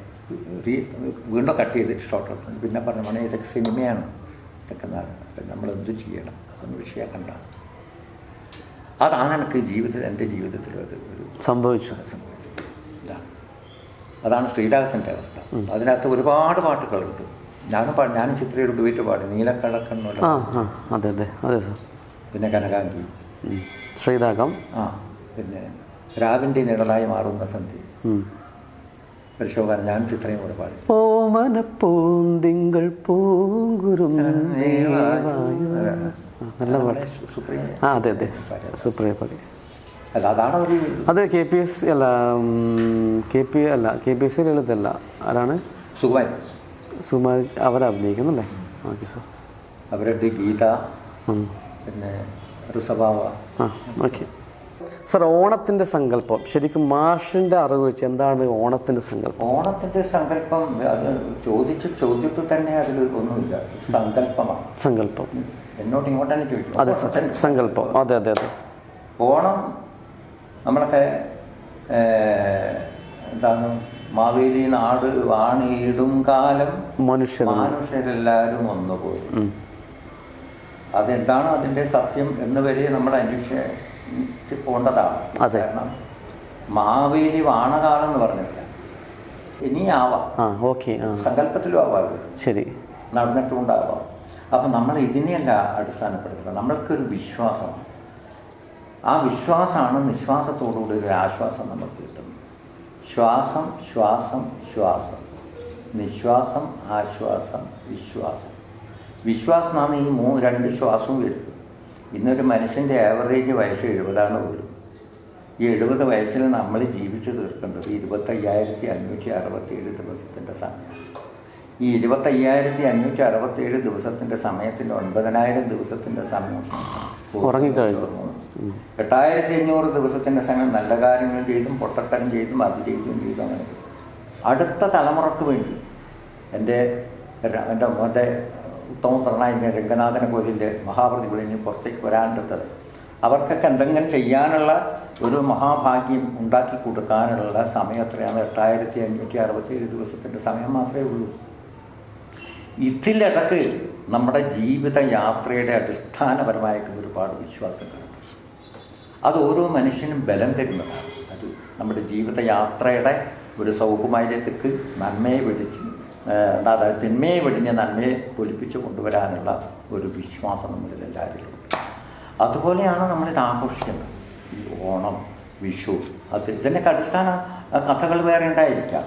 വീണ്ടും കട്ട് ചെയ്തിട്ട് ഷോർട്ട് എടുത്തു. പിന്നെ പറഞ്ഞു മോനെ ഇതൊക്കെ സിനിമയാണ്, ഇതൊക്കെ അതൊക്കെ നമ്മളെന്തും ചെയ്യണം, അതൊന്നും വിഷയമാക്കണ്ട. അതാണ് എനിക്ക് എൻ്റെ ജീവിതത്തിൽ ഒരു സംഭവിച്ചു. അതാണ് ശ്രീരാഗത്തിൻ്റെ അവസ്ഥ. അതിനകത്ത് ഒരുപാട് പാട്ടുകളുണ്ട്. ഞാനും ചിത്രയുടെ ഡുവറ്റ് പാടി, നീലക്കടക്കണ്ണോട്, പിന്നെ കനകാംഗി, ശ്രീരാഗം, പിന്നെ രാവിൻ്റെ നിഴലായി മാറുന്ന സന്ധ്യ, പരിശോധന ഞാനും ചിത്രയും കൂടെ പാടി. ഓമനപ്പൂന്തിങ്കൾ പൂങ്കുരും നല്ല പാട്ട്. സുപ്രിയ പാടി. അല്ല അതാണ് ഒരു അത് KPS അല്ല, KPS ലളിതല്ല, ആരാണ്? സുകുമാരി അവരഭിനയിക്കുന്നല്ലേ? Okay sir. അവരുടെ ഗീത, പിന്നെ ഋഷഭാവ. Okay sir. ഓണത്തിൻ്റെ സങ്കല്പം ശരിക്കും മാഷിൻ്റെ അറിവ് വെച്ച് എന്താണ് ഓണത്തിൻ്റെ സങ്കല്പം? ഓണത്തിൻ്റെ സങ്കല്പം അത് ചോദ്യത്തിൽ തന്നെ അതിൽ ഒന്നുമില്ല, സങ്കല്പമാണ്. സങ്കല്പം എന്നോട് ഇങ്ങോട്ട് തന്നെ ചോദിച്ചു. അതെ സാർ, സങ്കല്പം. അതെ. ഓണം നമ്മളൊക്കെ എന്താണ് മാവേലി നാട് വാണിയിടും കാലം മനുഷ്യർ മനുഷ്യരെല്ലാവരും ഒന്നുപോലെ. അതെന്താണ് അതിൻ്റെ സത്യം എന്ന് വരെ നമ്മൾ അന്വേഷിച്ച് പോകേണ്ടതാണ്. കാരണം മാവേലി വാണകാലം എന്ന് പറഞ്ഞിട്ടില്ല, ഇനി ആവാം, സങ്കല്പത്തിലും ആവാമല്ലോ, ശരി, നടന്നിട്ടുണ്ടാവാം. അപ്പം നമ്മൾ ഇതിനെയല്ല അടിസ്ഥാനപ്പെടുത്തുന്നത്, നമ്മൾക്കൊരു വിശ്വാസമാണ്. ആ വിശ്വാസമാണ് നിശ്വാസത്തോടുകൂടി ഒരു ആശ്വാസം നമുക്ക് കിട്ടുന്നത്. ശ്വാസം ശ്വാസം ശ്വാസം, നിശ്വാസം ആശ്വാസം വിശ്വാസം. വിശ്വാസം എന്നാണ് ഈ രണ്ട് ശ്വാസവും വരുന്നത്. ഇന്നൊരു മനുഷ്യൻ്റെ ആവറേജ് വയസ്സ് 70 പോലും. ഈ 70 വയസ്സിൽ നമ്മൾ ജീവിച്ച് തീർക്കേണ്ടത് 25,567 ദിവസത്തിൻ്റെ സമയമാണ്. ഈ 25,567 ദിവസത്തിൻ്റെ സമയത്തിൻ്റെ 9,000 ദിവസത്തിൻ്റെ സമയം ഉറങ്ങിക്കഴിഞ്ഞു. 8,500 ദിവസത്തിൻ്റെ സമയം നല്ല കാര്യങ്ങൾ ചെയ്തും പൊട്ടത്തരം ചെയ്തും അത് ചെയ്തും അങ്ങനെ അടുത്ത തലമുറക്ക് വേണ്ടി. എൻ്റെ മോൻ്റെ ഉത്തമപുത്രനായ രംഗനാഥനെ പോലിൻ്റെ മഹാപ്രതികൾ ഇനി പുറത്തേക്ക് വരാണ്ടെത്തത്, അവർക്കൊക്കെ എന്തെങ്കിലും ചെയ്യാനുള്ള ഒരു മഹാഭാഗ്യം ഉണ്ടാക്കി കൊടുക്കാനുള്ള സമയം എത്രയാണ്? 8,567 ദിവസത്തിൻ്റെ സമയം മാത്രമേ ഉള്ളൂ. ഇതിലിടക്ക് നമ്മുടെ ജീവിത യാത്രയുടെ അടിസ്ഥാനപരമായിട്ടുള്ള ഒരുപാട് വിശ്വാസങ്ങളുണ്ട്. അത് ഓരോ മനുഷ്യനും ബലം തരുന്നതാണ്. അത് നമ്മുടെ ജീവിതയാത്രയുടെ ഒരു സൗകുമാര്യത്തേക്ക് നന്മയെ വെടിച്ച്, അതായത് തിന്മയെ വെടിഞ്ഞ് നന്മയെ പൊലിപ്പിച്ച് കൊണ്ടുവരാനുള്ള ഒരു വിശ്വാസം നമ്മളിൽ എല്ലാവരിലും ഉണ്ട്. അതുപോലെയാണ് നമ്മളിത് ആഘോഷിക്കുന്നത്. ഈ ഓണം, വിഷു, അത് ഇതിൻ്റെയൊക്കെ അടിസ്ഥാന കഥകൾ വേറെ ഉണ്ടായിരിക്കാം.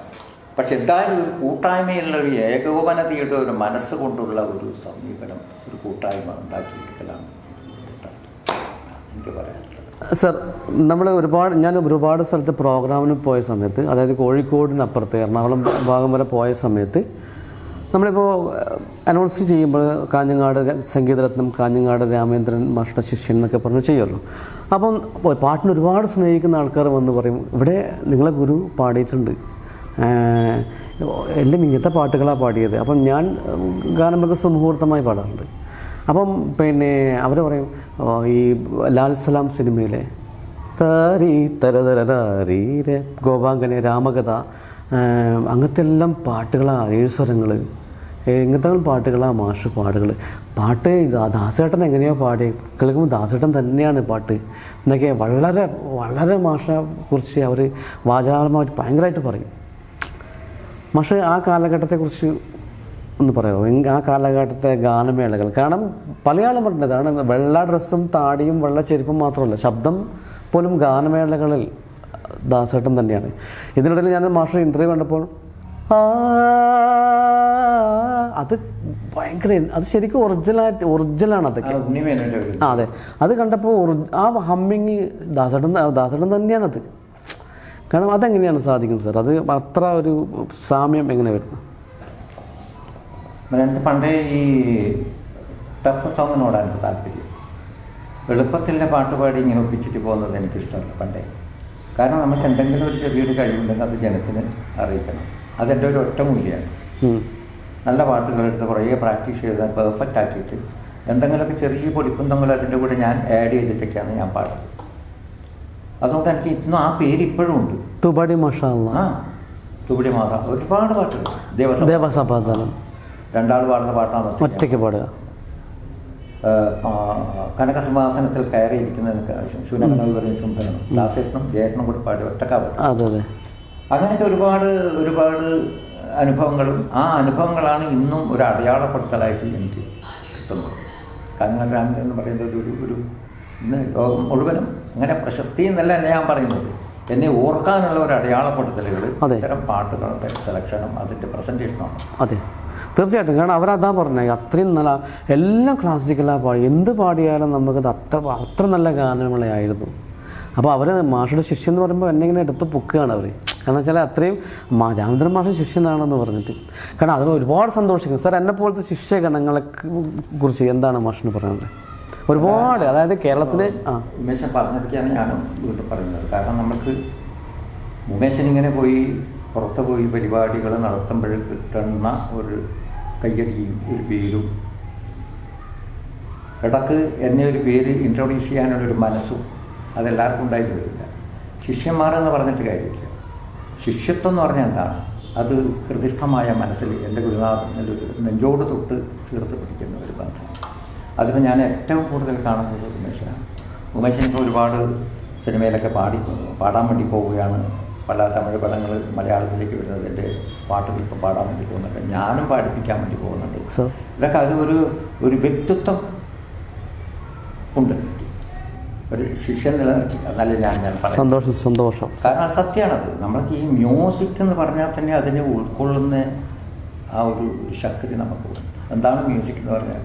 പക്ഷെ എന്തായാലും ഒരു കൂട്ടായ്മയുള്ള ഒരു ഏകോപനതയുടെ ഒരു മനസ്സുകൊണ്ടുള്ള ഒരു സമീപനം, ഒരു കൂട്ടായ്മ ഉണ്ടാക്കിയെടുക്കലാണ് എനിക്ക് പറയാനുള്ളത്. സർ, ഞാൻ ഒരുപാട് സ്ഥലത്ത് പ്രോഗ്രാമിന് പോയ സമയത്ത്, അതായത് കോഴിക്കോടിനപ്പുറത്ത് എറണാകുളം ഭാഗം വരെ പോയ സമയത്ത് നമ്മളിപ്പോൾ അനൗൺസ് ചെയ്യുമ്പോൾ കാഞ്ഞങ്ങാട് സംഗീതരത്നം, കാഞ്ഞങ്ങാട് രാമേന്ദ്രൻ മാഷ്ട ശിഷ്യൻ എന്നൊക്കെ പറഞ്ഞ് ചെയ്യുമല്ലോ. അപ്പം പാട്ടിന് ഒരുപാട് സ്നേഹിക്കുന്ന ആൾക്കാർ വന്ന് പറയും, ഇവിടെ നിങ്ങളെ ഗുരു പാടിയിട്ടുണ്ട്, എല്ലാം ഇങ്ങനത്തെ പാട്ടുകളാണ് പാടിയത്. അപ്പം ഞാൻ ഗാനമൊക്കെ സുമുഹൂർത്തമായി പാടാറുണ്ട്. അപ്പം അവർ പറയും, ഈ ലാൽ സലാം സിനിമയിലെ താരീ തരതരീര ഗോപാങ്കനെ, രാമകഥ, അങ്ങനത്തെ എല്ലാം പാട്ടുകളാണ്, 7 സ്വരങ്ങൾ, ഇങ്ങനത്തെ പാട്ടുകളാണ് മാഷ് പാട്ട് ദാസേട്ടൻ എങ്ങനെയോ പാടി കേൾക്കുമ്പോൾ ദാസേട്ടൻ തന്നെയാണ് പാട്ട് എന്നൊക്കെ വളരെ വളരെ മാഷിനെ കുറിച്ച് അവർ വാചാലമായിട്ട് ഭയങ്കരമായിട്ട് പറയും. മാഷ് ആ കാലഘട്ടത്തെക്കുറിച്ച് ഒന്ന് പറയുമോ? ആ കാലഘട്ടത്തെ ഗാനമേളകൾ, കാരണം പലയാളും പറഞ്ഞതാണ്, വെള്ള ഡ്രസ്സും താടിയും വെള്ള ചെരുപ്പും മാത്രമല്ല, ശബ്ദം പോലും ഗാനമേളകളിൽ ദാസേട്ടൻ തന്നെയാണ്. ഇതിനിടയിൽ ഞാൻ മാഷ് ഇൻ്റർവ്യൂ കണ്ടപ്പോൾ അത് ഭയങ്കര, അത് ശരിക്കും ഒറിജിനലാണ് അതൊക്കെ. അതെ, അത് കണ്ടപ്പോൾ ആ ഹമ്മിങ് ദാസേട്ടൻ തന്നെയാണത്. കാരണം അതെങ്ങനെയാണ് സാധിക്കുന്നത് സാർ? അത് അത്ര ഒരു സാമ്യം എങ്ങനെ വരുന്നു? എനിക്ക് പണ്ടേ ഈ ടഫ് സോങ്ങിനോടാണ് എനിക്ക് താല്പര്യം. എളുപ്പത്തിലെ പാട്ടുപാടി ഇങ്ങനെ ഒപ്പിച്ചിട്ട് പോകുന്നത് എനിക്കിഷ്ടമല്ല പണ്ടേ. കാരണം നമുക്ക് എന്തെങ്കിലും ഒരു ചെറിയൊരു കഴിവുണ്ടെങ്കിൽ അത് ജനത്തിന് അറിയിക്കണം. അതെൻ്റെ ഒരു ഒറ്റ മൂല്യമാണ്. നല്ല പാട്ടുകളെടുത്ത് കുറേ പ്രാക്ടീസ് ചെയ്ത് പെർഫെക്റ്റ് ആക്കിയിട്ട് എന്തെങ്കിലുമൊക്കെ ചെറിയ പൊടിപ്പുണ്ടെങ്കിലും അതിൻ്റെ കൂടെ ഞാൻ ആഡ് ചെയ്തിട്ടൊക്കെയാണ് ഞാൻ പാടുന്നത്. അതുകൊണ്ട് എനിക്ക് ഇന്നും ആ പേര് ഇപ്പോഴും ഉണ്ട്, തുബടി മാഷാ. തുബടി മാഷ. ഒരുപാട് പാട്ടുകൾ, ദേവസഭാതനം 2 ആൾ പാടുന്ന പാട്ടാണ്, ഒറ്റയ്ക്ക് പാടുക. കനകസിംഹാസനത്തിൽ കയറിയിരിക്കുന്ന ശൂനകനവ് പറഞ്ഞ ശുംഭനും ദാസേട്ടനും ജയേട്ടനും കൂടി പാടി ഒറ്റക്കാ പാടും. അങ്ങനെയൊക്കെ ഒരുപാട് അനുഭവങ്ങളും ആ അനുഭവങ്ങളാണ് ഇന്നും ഒരു അടയാളപ്പെടുത്തലായിട്ട് എനിക്ക് കിട്ടുന്നത്. കാഞ്ഞങ്ങാട് രാമേന്ദ്രൻ എന്ന് പറയുന്നത് ഒരു ഇന്ന് ലോകം മുഴുവനും അങ്ങനെ പ്രശസ്തി എന്നല്ല ഞാൻ പറയുന്നത്, എന്നെ ഓർക്കാനുള്ള ഒരു അടയാളപ്പെടുത്തലുകൾ ഇത്തരം പാട്ടുകളുടെ സെലക്ഷനും അതിൻ്റെ പ്രസൻറ്റേഷനുമാണ്. അതെ, തീർച്ചയായിട്ടും. കാരണം അവരതാ പറഞ്ഞത്, അത്രയും നല്ല എല്ലാം ക്ലാസിക്കലാണ് പാടി, എന്ത് പാടിയാലും നമുക്കത് അത്ര നല്ല ഗാനങ്ങളായിരുന്നു. അപ്പോൾ അവർ മാഷയുടെ ശിഷ്യൻ എന്ന് പറയുമ്പോൾ എന്നെ ഇങ്ങനെ എടുത്ത് പൊക്കുകയാണ് അവർ. കാരണം വെച്ചാൽ അത്രയും രാമേന്ദ്രൻ മാഷ ശിഷ്യനാണെന്ന് പറഞ്ഞിട്ട്. കാരണം അതിൽ ഒരുപാട് സന്തോഷിക്കുന്നു. സാർ, എന്നെ പോലത്തെ ശിഷ്യഗണങ്ങളെ കുറിച്ച് എന്താണ് മാഷിന് പറയുന്നത്? ഒരുപാട്, അതായത് കേരളത്തിൽ ഉമേശൻ പറഞ്ഞതൊക്കെയാണ് ഞാനും വീണ്ടും പറയുന്നത്. കാരണം നമുക്ക് ഉമേശനിങ്ങനെ പോയി പുറത്ത് പോയി പരിപാടികൾ നടത്തുമ്പോൾ കിട്ടുന്ന ഒരു കയ്യടിയും ഒരു പേരും, ഇടക്ക് എന്നെ ഒരു പേര് ഇൻട്രൊഡ്യൂസ് ചെയ്യാനുള്ളൊരു മനസ്സും അതെല്ലാവർക്കും ഉണ്ടായിട്ട് വരില്ല. ശിഷ്യന്മാരെന്ന് പറഞ്ഞിട്ട് കാര്യമില്ല. ശിഷ്യത്വം എന്ന് പറഞ്ഞാൽ എന്താണ്? അത് ഹൃദയസ്ഥമായ മനസ്സിൽ എൻ്റെ ഗുരുനാഥനൊരു നെഞ്ചോട് തൊട്ട് ചേർത്ത് പിടിക്കുന്ന ഒരു ബന്ധമാണ്. അതിപ്പോൾ ഞാൻ ഏറ്റവും കൂടുതൽ കാണുന്നത് ഉമേശനാണ്. ഉമേശൻ ഇപ്പോൾ ഒരുപാട് സിനിമയിലൊക്കെ പാടാൻ വേണ്ടി പോവുകയാണ്. പല തമിഴ് പടങ്ങൾ മലയാളത്തിലേക്ക് വരുന്നത്, എൻ്റെ പാട്ടുകൾ ഇപ്പോൾ പാടാൻ വേണ്ടി പോകുന്നുണ്ട്, ഞാനും പാടിപ്പിക്കാൻ വേണ്ടി പോകുന്നുണ്ട്. ഇതൊക്കെ അത് ഒരു വ്യക്തിത്വം ഉണ്ട്, ഒരു ശിഷ്യൻ നിലനിർത്തി. അതല്ല ഞാൻ പറയാം. സന്തോഷം. കാരണം സത്യമാണത്. നമ്മൾക്ക് ഈ മ്യൂസിക് എന്ന് പറഞ്ഞാൽ തന്നെ അതിനെ ഉൾക്കൊള്ളുന്ന ആ ഒരു ശക്തി നമുക്കുണ്ട്. എന്താണ് മ്യൂസിക് എന്ന് പറഞ്ഞാൽ?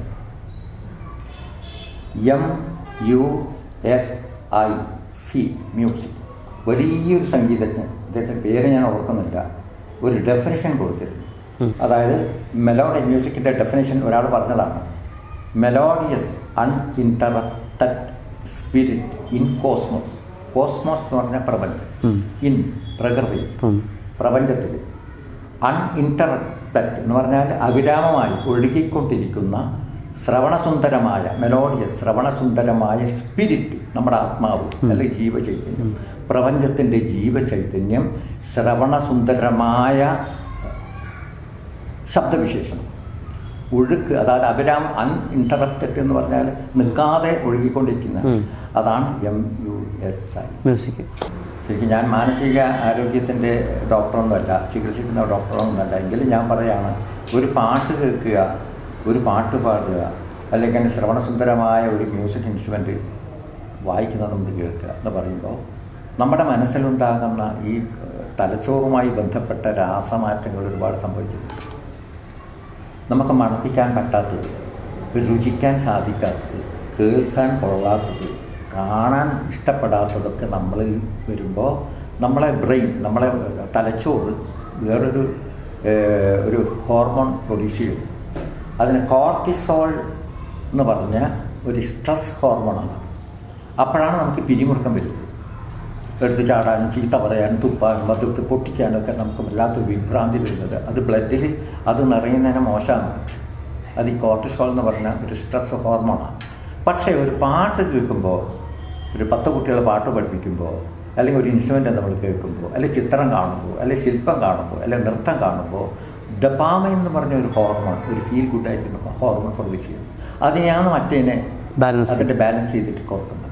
MUSIC, music. വലിയൊരു സംഗീതജ്ഞൻ, അദ്ദേഹത്തിൻ്റെ പേര് ഞാൻ ഓർക്കുന്നില്ല, ഒരു ഡെഫിനിഷൻ കൊടുത്തിരുന്നു. അതായത് മെലോഡി, മ്യൂസിക്കിൻ്റെ ഡെഫിനിഷൻ ഒരാൾ പറഞ്ഞതാണ്: melodious uninterrupted spirit in cosmos. Cosmos എന്ന് പറഞ്ഞാൽ പ്രപഞ്ചം, ഇൻ പ്രകൃതി, പ്രപഞ്ചത്തിൽ. അൺഇൻറ്ററപ്റ്റഡ് എന്ന് പറഞ്ഞാൽ അവിരാമമായി ഒഴുകിക്കൊണ്ടിരിക്കുന്ന ശ്രവണസുന്ദരമായ, മെലോഡിയസ് ശ്രവണസുന്ദരമായ സ്പിരിറ്റ്, നമ്മുടെ ആത്മാവ് അല്ലെങ്കിൽ ജീവചൈതന്യം, പ്രപഞ്ചത്തിൻ്റെ ജീവചൈതന്യം, ശ്രവണസുന്ദരമായ ശബ്ദവിശേഷം, ഒഴുക്ക്, അതായത് അൺഇൻറ്ററപ്റ്റഡ് എന്ന് പറഞ്ഞാൽ നിൽക്കാതെ ഒഴുകിക്കൊണ്ടിരിക്കുന്ന, അതാണ് MUSIC മ്യൂസിക്. ശരിക്കും ഞാൻ മാനസിക ആരോഗ്യത്തിൻ്റെ ഡോക്ടറൊന്നുമല്ല, ചികിത്സിക്കുന്ന ഡോക്ടറൊന്നുമല്ല. എങ്കിലും ഞാൻ പറയുകയാണ്, ഒരു പാട്ട് കേൾക്കുക, ഒരു പാട്ട് പാടുക, അല്ലെങ്കിൽ ശ്രവണസുന്ദരമായ ഒരു മ്യൂസിക് ഇൻസ്ട്രുമെൻ്റ് വായിക്കുന്നത് നമുക്ക് കേൾക്കുക എന്ന് പറയുമ്പോൾ നമ്മുടെ മനസ്സിലുണ്ടാകുന്ന ഈ തലച്ചോറുമായി ബന്ധപ്പെട്ട രാസമാറ്റങ്ങൾ ഒരുപാട് സംഭവിച്ചിട്ടുണ്ട്. നമുക്ക് മണപ്പിക്കാൻ പറ്റാത്തത്, രുചിക്കാൻ സാധിക്കാത്തത്, കേൾക്കാൻ കൊള്ളാത്തത്, കാണാൻ ഇഷ്ടപ്പെടാത്തതൊക്കെ നമ്മളിൽ വരുമ്പോൾ നമ്മളെ ബ്രെയിൻ, നമ്മളെ തലച്ചോറ് ഒരു ഹോർമോൺ പ്രൊഡ്യൂസ് ചെയ്യും. അതിന് കോർട്ടിസോൾ എന്ന് പറഞ്ഞ ഒരു സ്ട്രെസ് ഹോർമോണാണ്. അപ്പോഴാണ് നമുക്ക് പിരിമുറുക്കം വരുന്നത്. എടുത്ത് ചാടാനും ചീത്ത പറയാനും തുപ്പാനും മധുരത്ത് പൊട്ടിക്കാനും ഒക്കെ നമുക്ക് വല്ലാത്തൊരു വിഭ്രാന്തി വരുന്നത്. അത് ബ്ലഡിൽ അത് നിറയുന്നതിന് മോശമാണ്. അത് ഈ കോർട്ടിസോൾ എന്ന് പറഞ്ഞ ഒരു സ്ട്രെസ് ഹോർമോണാണ്. പക്ഷേ ഒരു പാട്ട് കേൾക്കുമ്പോൾ, ഒരു 10 കുട്ടികളെ പാട്ട് പഠിപ്പിക്കുമ്പോൾ, അല്ലെങ്കിൽ ഒരു ഇൻസ്ട്രുമെൻ്റ് നമ്മൾ കേൾക്കുമ്പോൾ, അല്ലെങ്കിൽ ചിത്രം കാണുമ്പോൾ, അല്ലെങ്കിൽ ശില്പം കാണുമ്പോൾ, അല്ലെങ്കിൽ നൃത്തം കാണുമ്പോൾ ഡൊപാമൈൻ എന്ന് പറഞ്ഞ ഒരു ഹോർമോൺ, ഒരു ഫീൽ ഗുഡായിരിക്കുന്ന ഹോർമോൺ പ്രൊഡ്യൂസ് ചെയ്യുന്നു. അതിനെയാണ് മറ്റേനെ അതിൻ്റെ ബാലൻസ് ചെയ്തിട്ട് കൊടുക്കുന്നത്.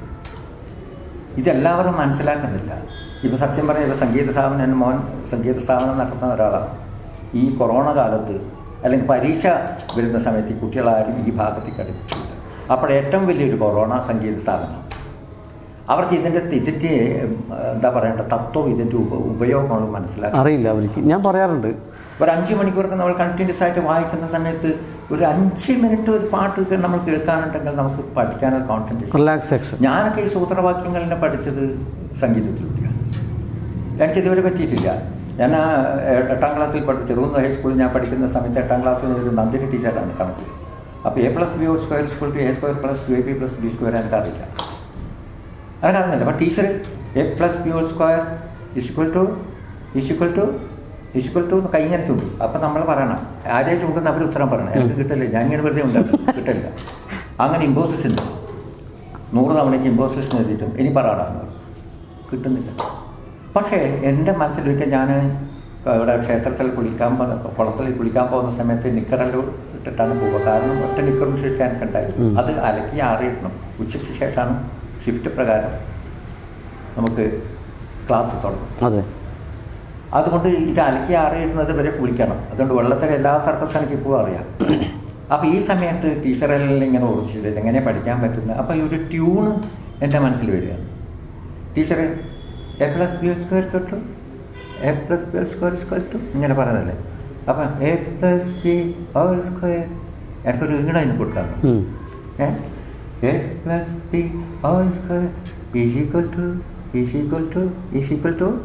ഇതെല്ലാവരും മനസ്സിലാക്കുന്നില്ല. ഇപ്പോൾ സത്യം പറഞ്ഞാൽ ഇപ്പോൾ സംഗീത സ്ഥാപനം, എൻ്റെ മോൻ സംഗീത സ്ഥാപനം നടത്തുന്ന ഒരാളാണ്. ഈ കൊറോണ കാലത്ത് അല്ലെങ്കിൽ പരീക്ഷ വരുന്ന സമയത്ത് ഈ കുട്ടികളാരും ഈ ഭാഗത്തേക്ക് അടുപ്പിച്ചില്ല. അപ്പോൾ ഏറ്റവും വലിയൊരു കൊറോണ സംഗീത സ്ഥാപനം. അവർക്ക് ഇതിൻ്റെ എന്താ പറയേണ്ട തത്വം, ഇതിൻ്റെ ഉപയോഗങ്ങളും മനസ്സിലാക്കാൻ അറിയില്ല അവർക്ക്. ഞാൻ പറയാറുണ്ട്, ഒരു 5 മണിക്കൂറൊക്കെ നമ്മൾ കണ്ടിന്യൂസ് ആയിട്ട് വായിക്കുന്ന സമയത്ത് ഒരു 5 മിനിറ്റ് ഒരു പാട്ട് നമ്മൾ കേൾക്കാനുണ്ടെങ്കിൽ നമുക്ക് പഠിക്കാനൊരു കോൺസെൻട്രേഷൻ, റിലാക്സേഷൻ. ഞാനൊക്കെ ഈ സൂത്രവാക്യങ്ങളിനെ പഠിച്ചത് സംഗീതത്തിലൂടെയാണ്. എനിക്കിതുവരെ പറ്റിയിട്ടില്ല. ഞാൻ 8ാം ക്ലാസ്സിൽ ചെറുകുന്ന് ഹൈസ്കൂളിൽ ഞാൻ പഠിക്കുന്ന സമയത്ത് 8ാം ക്ലാസ്സിൽ ഒരു നന്ദിനി ടീച്ചറാണ് കണക്ക്. അപ്പോൾ A+B² = A² + 2AB + B² എനിക്കറിയില്ല. എനിക്കറിയില്ല. അപ്പോൾ ടീച്ചർ A+B² കൈ ഇങ്ങനെ ചൂണ്ടും. അപ്പം നമ്മൾ പറയണം, ആരെയും ചൂണ്ടുന്ന അവർ ഉത്തരം പറയണം. എനിക്ക് കിട്ടില്ല, ഞാൻ ഇങ്ങനെ വെറുതെ ഉണ്ടാക്കും, കിട്ടില്ല. അങ്ങനെ ഇമ്പോസിഷൻ 100 തവണയ്ക്ക് ഇമ്പോസിഷൻ എഴുതിയിട്ടും ഇനി പറയാമെന്ന് പറഞ്ഞു, കിട്ടുന്നില്ല. പക്ഷേ എൻ്റെ മനസ്സിലൊരിക്കൽ ഞാൻ ഇവിടെ ക്ഷേത്രത്തിൽ കുളത്തിൽ കുളിക്കാൻ പോകുന്ന സമയത്ത് നിക്കറെല്ലാം ഇട്ടിട്ടാണ് പോവുക. കാരണം ഒറ്റ നിക്കറും ശേഷം എനിക്കുണ്ടായിരുന്നു. അത് അലക്കി ആറിയിടണം. ഉച്ചയ്ക്ക് ശേഷമാണ് ഷിഫ്റ്റ് പ്രകാരം നമുക്ക് ക്ലാസ് തുടങ്ങും. അതെ, അതുകൊണ്ട് ഇത് അലക്കി ആറിയിടുന്നത് വരെ കുളിക്കണം. അതുകൊണ്ട് വെള്ളത്തിൽ എല്ലാ സർക്കസും എനിക്ക് ഇപ്പോൾ അറിയാം. അപ്പോൾ ഈ സമയത്ത് ടീച്ചറെല്ലാം ഇങ്ങനെ ഓടിച്ചിട്ട് ഇതെങ്ങനെ പഠിക്കാൻ പറ്റുന്നത്. അപ്പോൾ ഈ ഒരു ട്യൂണ് എൻ്റെ മനസ്സിൽ വരികയാണ്. ടീച്ചറ് A+B² ഇങ്ങനെ പറയുന്നതല്ലേ. അപ്പം A+B² എനിക്കൊരു ഈണ അതിന് കൊടുക്കാറുണ്ട്. A+B²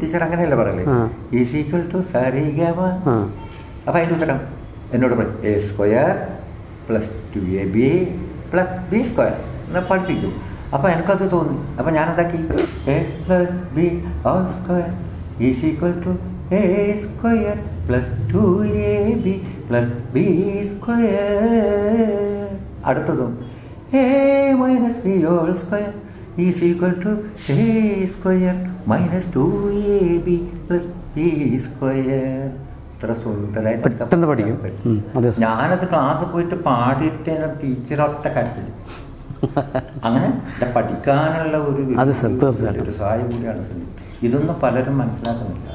ടീച്ചർ അങ്ങനെയല്ലേ പറയല്ലേ, = സരിഗമ. അപ്പം അതിൻ്റെ ഉത്തരം എന്നോട് പറയും A² + 2AB + B² എന്നാൽ പഠിപ്പിക്കും. അപ്പോൾ എനിക്കത് തോന്നി. അപ്പം ഞാനെന്താക്കി, A+B² = A² + 2AB + B². അടുത്തതും A-B² is equal to A square minus 2ab plus B square. ഇത്ര സുന്ദരമായിട്ട് പെട്ടെന്ന് പഠിക്കും. ഞാനത് ക്ലാസ് പോയിട്ട് പാടിയിട്ട് ടീച്ചർ ഒറ്റ കാര്യത്തിൽ അങ്ങനെ പഠിക്കാനുള്ള ഒരു സഹായം കൂടിയാണ് സംഗീതം. ഇതൊന്നും പലരും മനസ്സിലാക്കുന്നില്ല.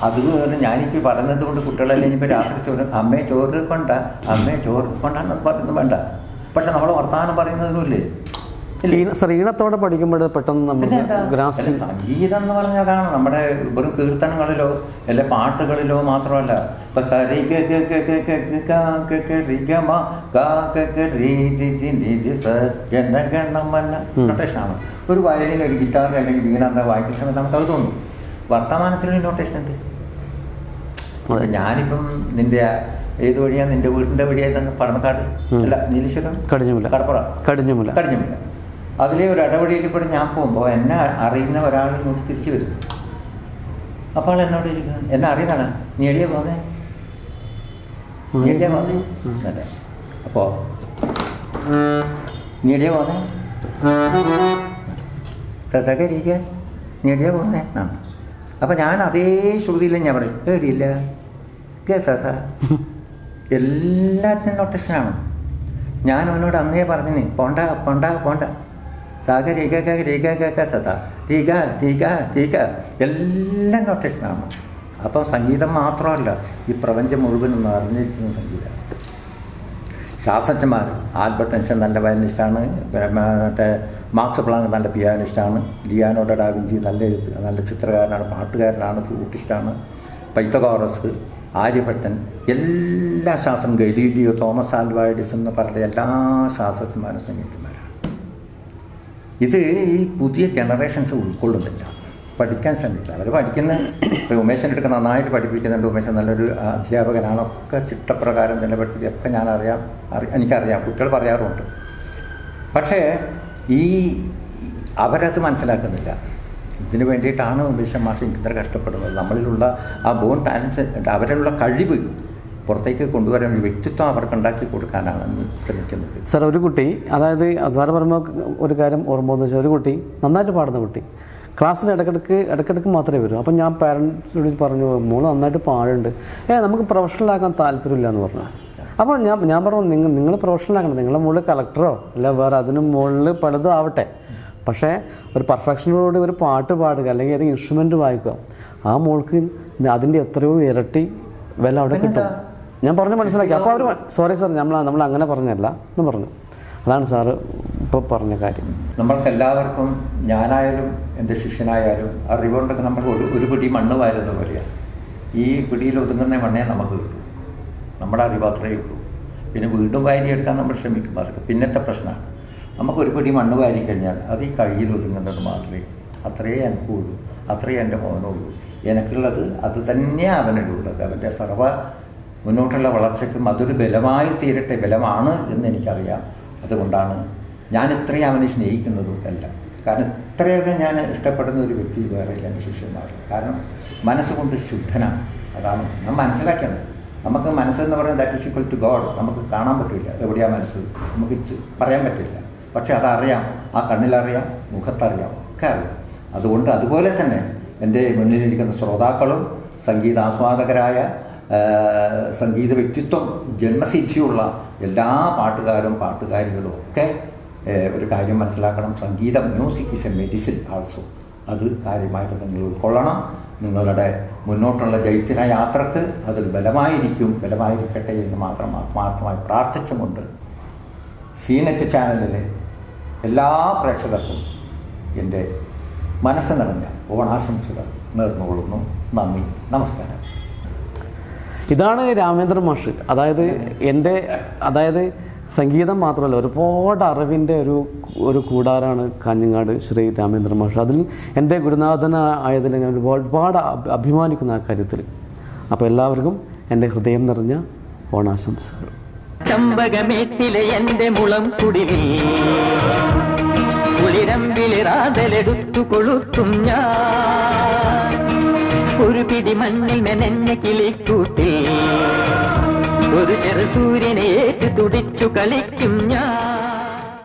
അതുപോലെ ഞാനിപ്പോൾ പറയുന്നത് കൊണ്ട് കുട്ടികളെല്ലാം ഇനിയിപ്പോൾ രാത്രി ചോറ് അമ്മയെ ചോറ് കൊണ്ടാന്ന് പറയുന്നത് വേണ്ട. പക്ഷെ നമ്മൾ വർത്തമാനം പറയുന്നതിനുമില്ലേ ഈണത്തോടെ പഠിക്കുമ്പോൾ പെട്ടെന്ന് സംഗീതം എന്ന് പറഞ്ഞാൽ അതാണ്. നമ്മുടെ വെറും കീർത്തനങ്ങളിലോ അല്ല പാട്ടുകളിലോ മാത്രമല്ല. ഇപ്പൊ നൊട്ടേഷനാണ്. ഒരു വയലിൻ ഒരു ഗിറ്റാർ അല്ലെങ്കിൽ വീണ എന്താ വായിക്കുന്ന സമയത്ത് നമുക്കത് തോന്നും. വർത്തമാനത്തിലൊരു നൊട്ടേഷൻ ഉണ്ട്. ഞാനിപ്പം നിന്റെ ഏത് വഴിയാണ് നിന്റെ വീടിന്റെ വഴിയായി പടന്നക്കാട് അല്ല നീലേശ്വരം കടപ്പുറ കടിഞ്ഞുമില്ല അതിലെ ഒരു ഇടവഴിയിൽ കൂടെ ഞാൻ പോകുമ്പോൾ എന്നെ അറിയുന്ന ഒരാൾ ഇങ്ങോട്ട് തിരിച്ചു വരും. അപ്പോൾ എന്നോട് ഇരിക്കുന്നത് എന്നെ അറിയുന്നതാണ്. നീ എടിയാ പോന്നേ അല്ലേ? അപ്പോൾ നീ എടിയാ പോന്നേ സത്തൊക്കെ ഇരിക്കുക നീ എടിയാ പോന്നേ ആ. അപ്പം ഞാൻ അതേ ശ്രുതിയിൽ ഞാൻ പറയും ഏടിയില്ല കേസാ എല്ലാറ്റിനും നൊട്ടേഷനാണ്. ഞാൻ അവനോട് അന്നേ പറഞ്ഞിന് പോണ്ട പോണ്ട പോണ്ട സാഗ രീക രീക സദാ രീക രീക രീക എല്ലാം നൊട്ടേഷനാണ്. അപ്പം സംഗീതം മാത്രമല്ല, ഈ പ്രപഞ്ചം മുഴുവനും അറിഞ്ഞിരിക്കുന്ന സംഗീതം. ശാസ്ത്രജ്ഞന്മാർ ആൽബർട്ട് ഐൻസ്റ്റൈൻ നല്ല വയലിനിസ്റ്റാണ്, മറ്റേ മാർക്സ് പ്ലാങ്ക് നല്ല പിയാനിസ്റ്റാണ്, ലിയാനോർഡോ ഡാ വിഞ്ചി നല്ല ചിത്രകാരനാണ്, പാട്ടുകാരനാണ്, ഫ്ലൂട്ടിസ്റ്റാണ്, പൈത്തഗോറസ്, ആര്യഭട്ടൻ, എല്ലാ ശാസ്ത്രം ഗലീലിയോ, തോമസ് ആൽവാ എഡിസൺ എന്ന് പറഞ്ഞ എല്ലാ ശാസ്ത്രജ്ഞന്മാരും സംഗീതന്മാരാണ്. ഇത് ഈ പുതിയ ജനറേഷൻസ് ഉൾക്കൊള്ളുന്നില്ല, പഠിക്കാൻ ശ്രമിക്കില്ല. അവർ പഠിക്കുന്ന ഇപ്പോൾ ഉമേശൻ്റെ അടുത്ത് നന്നായിട്ട് പഠിപ്പിക്കുന്നുണ്ട്. ഉമേശൻ നല്ലൊരു അധ്യാപകനാണ്. ഒക്കെ ചിട്ടപ്രകാരം തന്നെ പഠിപ്പിക്കുക ഞാൻ എനിക്കറിയാം, കുട്ടികൾ പറയാറുമുണ്ട്. പക്ഷേ അവരത് മനസ്സിലാക്കുന്നില്ല. ഇതിന് വേണ്ടിയിട്ടാണ് ഉമേശൻ മാഷ് ഇത്ര കഷ്ടപ്പെടുന്നത്. നമ്മളിലുള്ള ആ ബോൺ ടാലൻസ്, അവരിലുള്ള കഴിവ് പുറത്തേക്ക് കൊണ്ടുവരാൻ ഒരു വ്യക്തിത്വം അവർക്ക് ഉണ്ടാക്കി കൊടുക്കാനാണ് ശ്രമിക്കുന്നത്. സാർ, ഒരു കുട്ടി, അതായത് സാറ് പറയുമ്പോൾ ഒരു കാര്യം ഓർമ്മ വെച്ചാൽ, ഒരു കുട്ടി നന്നായിട്ട് പാടുന്ന കുട്ടി ക്ലാസ്സിൽ ഇടയ്ക്കിടയ്ക്ക് മാത്രമേ വരൂ. അപ്പം ഞാൻ പാരൻസിനോട് പറഞ്ഞു, മോള് നന്നായിട്ട് പാടുണ്ട്, നമുക്ക് പ്രൊഫഷണലാക്കാൻ താല്പര്യമില്ല എന്ന് പറഞ്ഞു. അപ്പോൾ ഞാൻ പറഞ്ഞു, നിങ്ങൾ പ്രൊഫഷണലാക്കണം, നിങ്ങളുടെ മുകളിൽ കളക്ടറോ അല്ല വേറെ അതിന് മുകളിൽ പലതും ആവട്ടെ, പക്ഷേ ഒരു പെർഫെക്ഷനോട് ഒരു പാട്ട് പാടുക അല്ലെങ്കിൽ ഏതെങ്കിലും ഇൻസ്ട്രുമെൻറ്റ് വായിക്കുക, ആ മോൾക്ക് അതിൻ്റെ എത്രയോ ഇരട്ടി വില അവിടെ കിട്ടും. ഞാൻ പറഞ്ഞ് മനസ്സിലാക്കി. അപ്പോൾ അവർ സോറി സാർ നമ്മൾ അങ്ങനെ പറഞ്ഞല്ല എന്ന് പറഞ്ഞു. അതാണ് സാറ് ഇപ്പോൾ പറഞ്ഞ കാര്യം. നമ്മൾക്കെല്ലാവർക്കും, ഞാനായാലും എൻ്റെ ശിഷ്യനായാലും, അറിവുകൊണ്ടൊക്കെ നമ്മൾ ഒരു പിടി മണ്ണ് വാരുന്ന പോലെയാണ്. ഈ പിടിയിൽ ഒതുങ്ങുന്ന മണ്ണേ നമുക്ക് കിട്ടും, നമ്മുടെ അറിവ് അത്രയേ ഉള്ളൂ. പിന്നെ വീണ്ടും വാരിയെടുക്കാൻ നമ്മൾ ശ്രമിക്കും, അതൊക്കെ പിന്നത്തെ പ്രശ്നമാണ്. നമുക്കൊരു പിടി മണ്ണ് വാരി കഴിഞ്ഞാൽ അത് ഈ കഴിയിൽ ഒതുങ്ങുന്നത് മാത്രമേ, അത്രയേ എനിക്കുള്ളൂ, അത്രയേ എൻ്റെ മോനുള്ളൂ. എനിക്കുള്ളത് അത് തന്നെയാണ് അവനുള്ളത്. അവൻ്റെ മുന്നോട്ടുള്ള വളർച്ചയ്ക്കും അതൊരു ബലമായി തീരട്ടെ, ബലമാണ് എന്ന് എനിക്കറിയാം. അതുകൊണ്ടാണ് ഞാൻ ഇത്രയും അവനെ സ്നേഹിക്കുന്നതും എല്ലാം. കാരണം ഇത്രയൊക്കെ ഞാൻ ഇഷ്ടപ്പെടുന്ന ഒരു വ്യക്തി വേറെയില്ല എൻ്റെ ശിഷ്യന്മാരിൽ. കാരണം മനസ്സുകൊണ്ട് ശുദ്ധനാണ്. അതാണ് ഞാൻ മനസ്സിലാക്കിയത്. നമുക്ക് മനസ്സെന്ന് പറയുന്നത് that is equal to God. നമുക്ക് കാണാൻ പറ്റില്ല എവിടെയാണ് മനസ്സ്, നമുക്ക് പറയാൻ പറ്റില്ല. പക്ഷെ അതറിയാം, ആ കണ്ണിലറിയാം, മുഖത്തറിയാം, ഒക്കെ അറിയാം. അതുകൊണ്ട് അതുപോലെ തന്നെ എൻ്റെ മുന്നിലിരിക്കുന്ന ശ്രോതാക്കളും സംഗീതാസ്വാദകരായ സംഗീത വ്യക്തിത്വം ജന്മസിദ്ധിയുള്ള എല്ലാ പാട്ടുകാരികളും ഒക്കെ ഒരു കാര്യം മനസ്സിലാക്കണം. സംഗീതം, music is A medicine also. അത് കാര്യമായിട്ട് നിങ്ങൾ ഉൾക്കൊള്ളണം. നിങ്ങളുടെ മുന്നോട്ടുള്ള ജൈത്ര യാത്രക്ക് അതൊരു ബലമായിരിക്കട്ടെ എന്ന് മാത്രം ആത്മാർത്ഥമായി പ്രാർത്ഥിച്ചുകൊണ്ട് സീനെറ്റ് ചാനലിലെ എല്ലാ പ്രേക്ഷകർക്കും എൻ്റെ മനസ്സ് നിറഞ്ഞ ഓണാശംസകൾ നേർന്നുകൊള്ളുന്നു. നന്ദി, നമസ്കാരം. ഇതാണ് രാമേന്ദ്രൻ മാഷ്. അതായത് സംഗീതം മാത്രമല്ല, ഒരുപാട് അറിവിൻ്റെ ഒരു കൂടാരാണ് കാഞ്ഞങ്ങാട് ശ്രീ രാമേന്ദ്രൻ മാഷ്. അതിൽ എൻ്റെ ഗുരുനാഥനായതിൽ ഞാൻ ഒരുപാട് അഭിമാനിക്കുന്ന ആ കാര്യത്തിൽ. അപ്പോൾ എല്ലാവർക്കും എൻ്റെ ഹൃദയം നിറഞ്ഞ ഓണാശംസകൾ. ചമ്പകമേറ്റിലെ എൻ്റെ മുളം കുടിലിൽ കുളിരമ്പിളിറാതലെടുത്തു കൊളുത്തും ഞാൻ, ഒരു പിടി മണ്ണിൽ മെനഞ്ഞ കിളിക്കൂട്ടിൽ ഒരു ചെറു സൂര്യനെ ഏറ്റു തുടിച്ചു കളിക്കും ഞാൻ.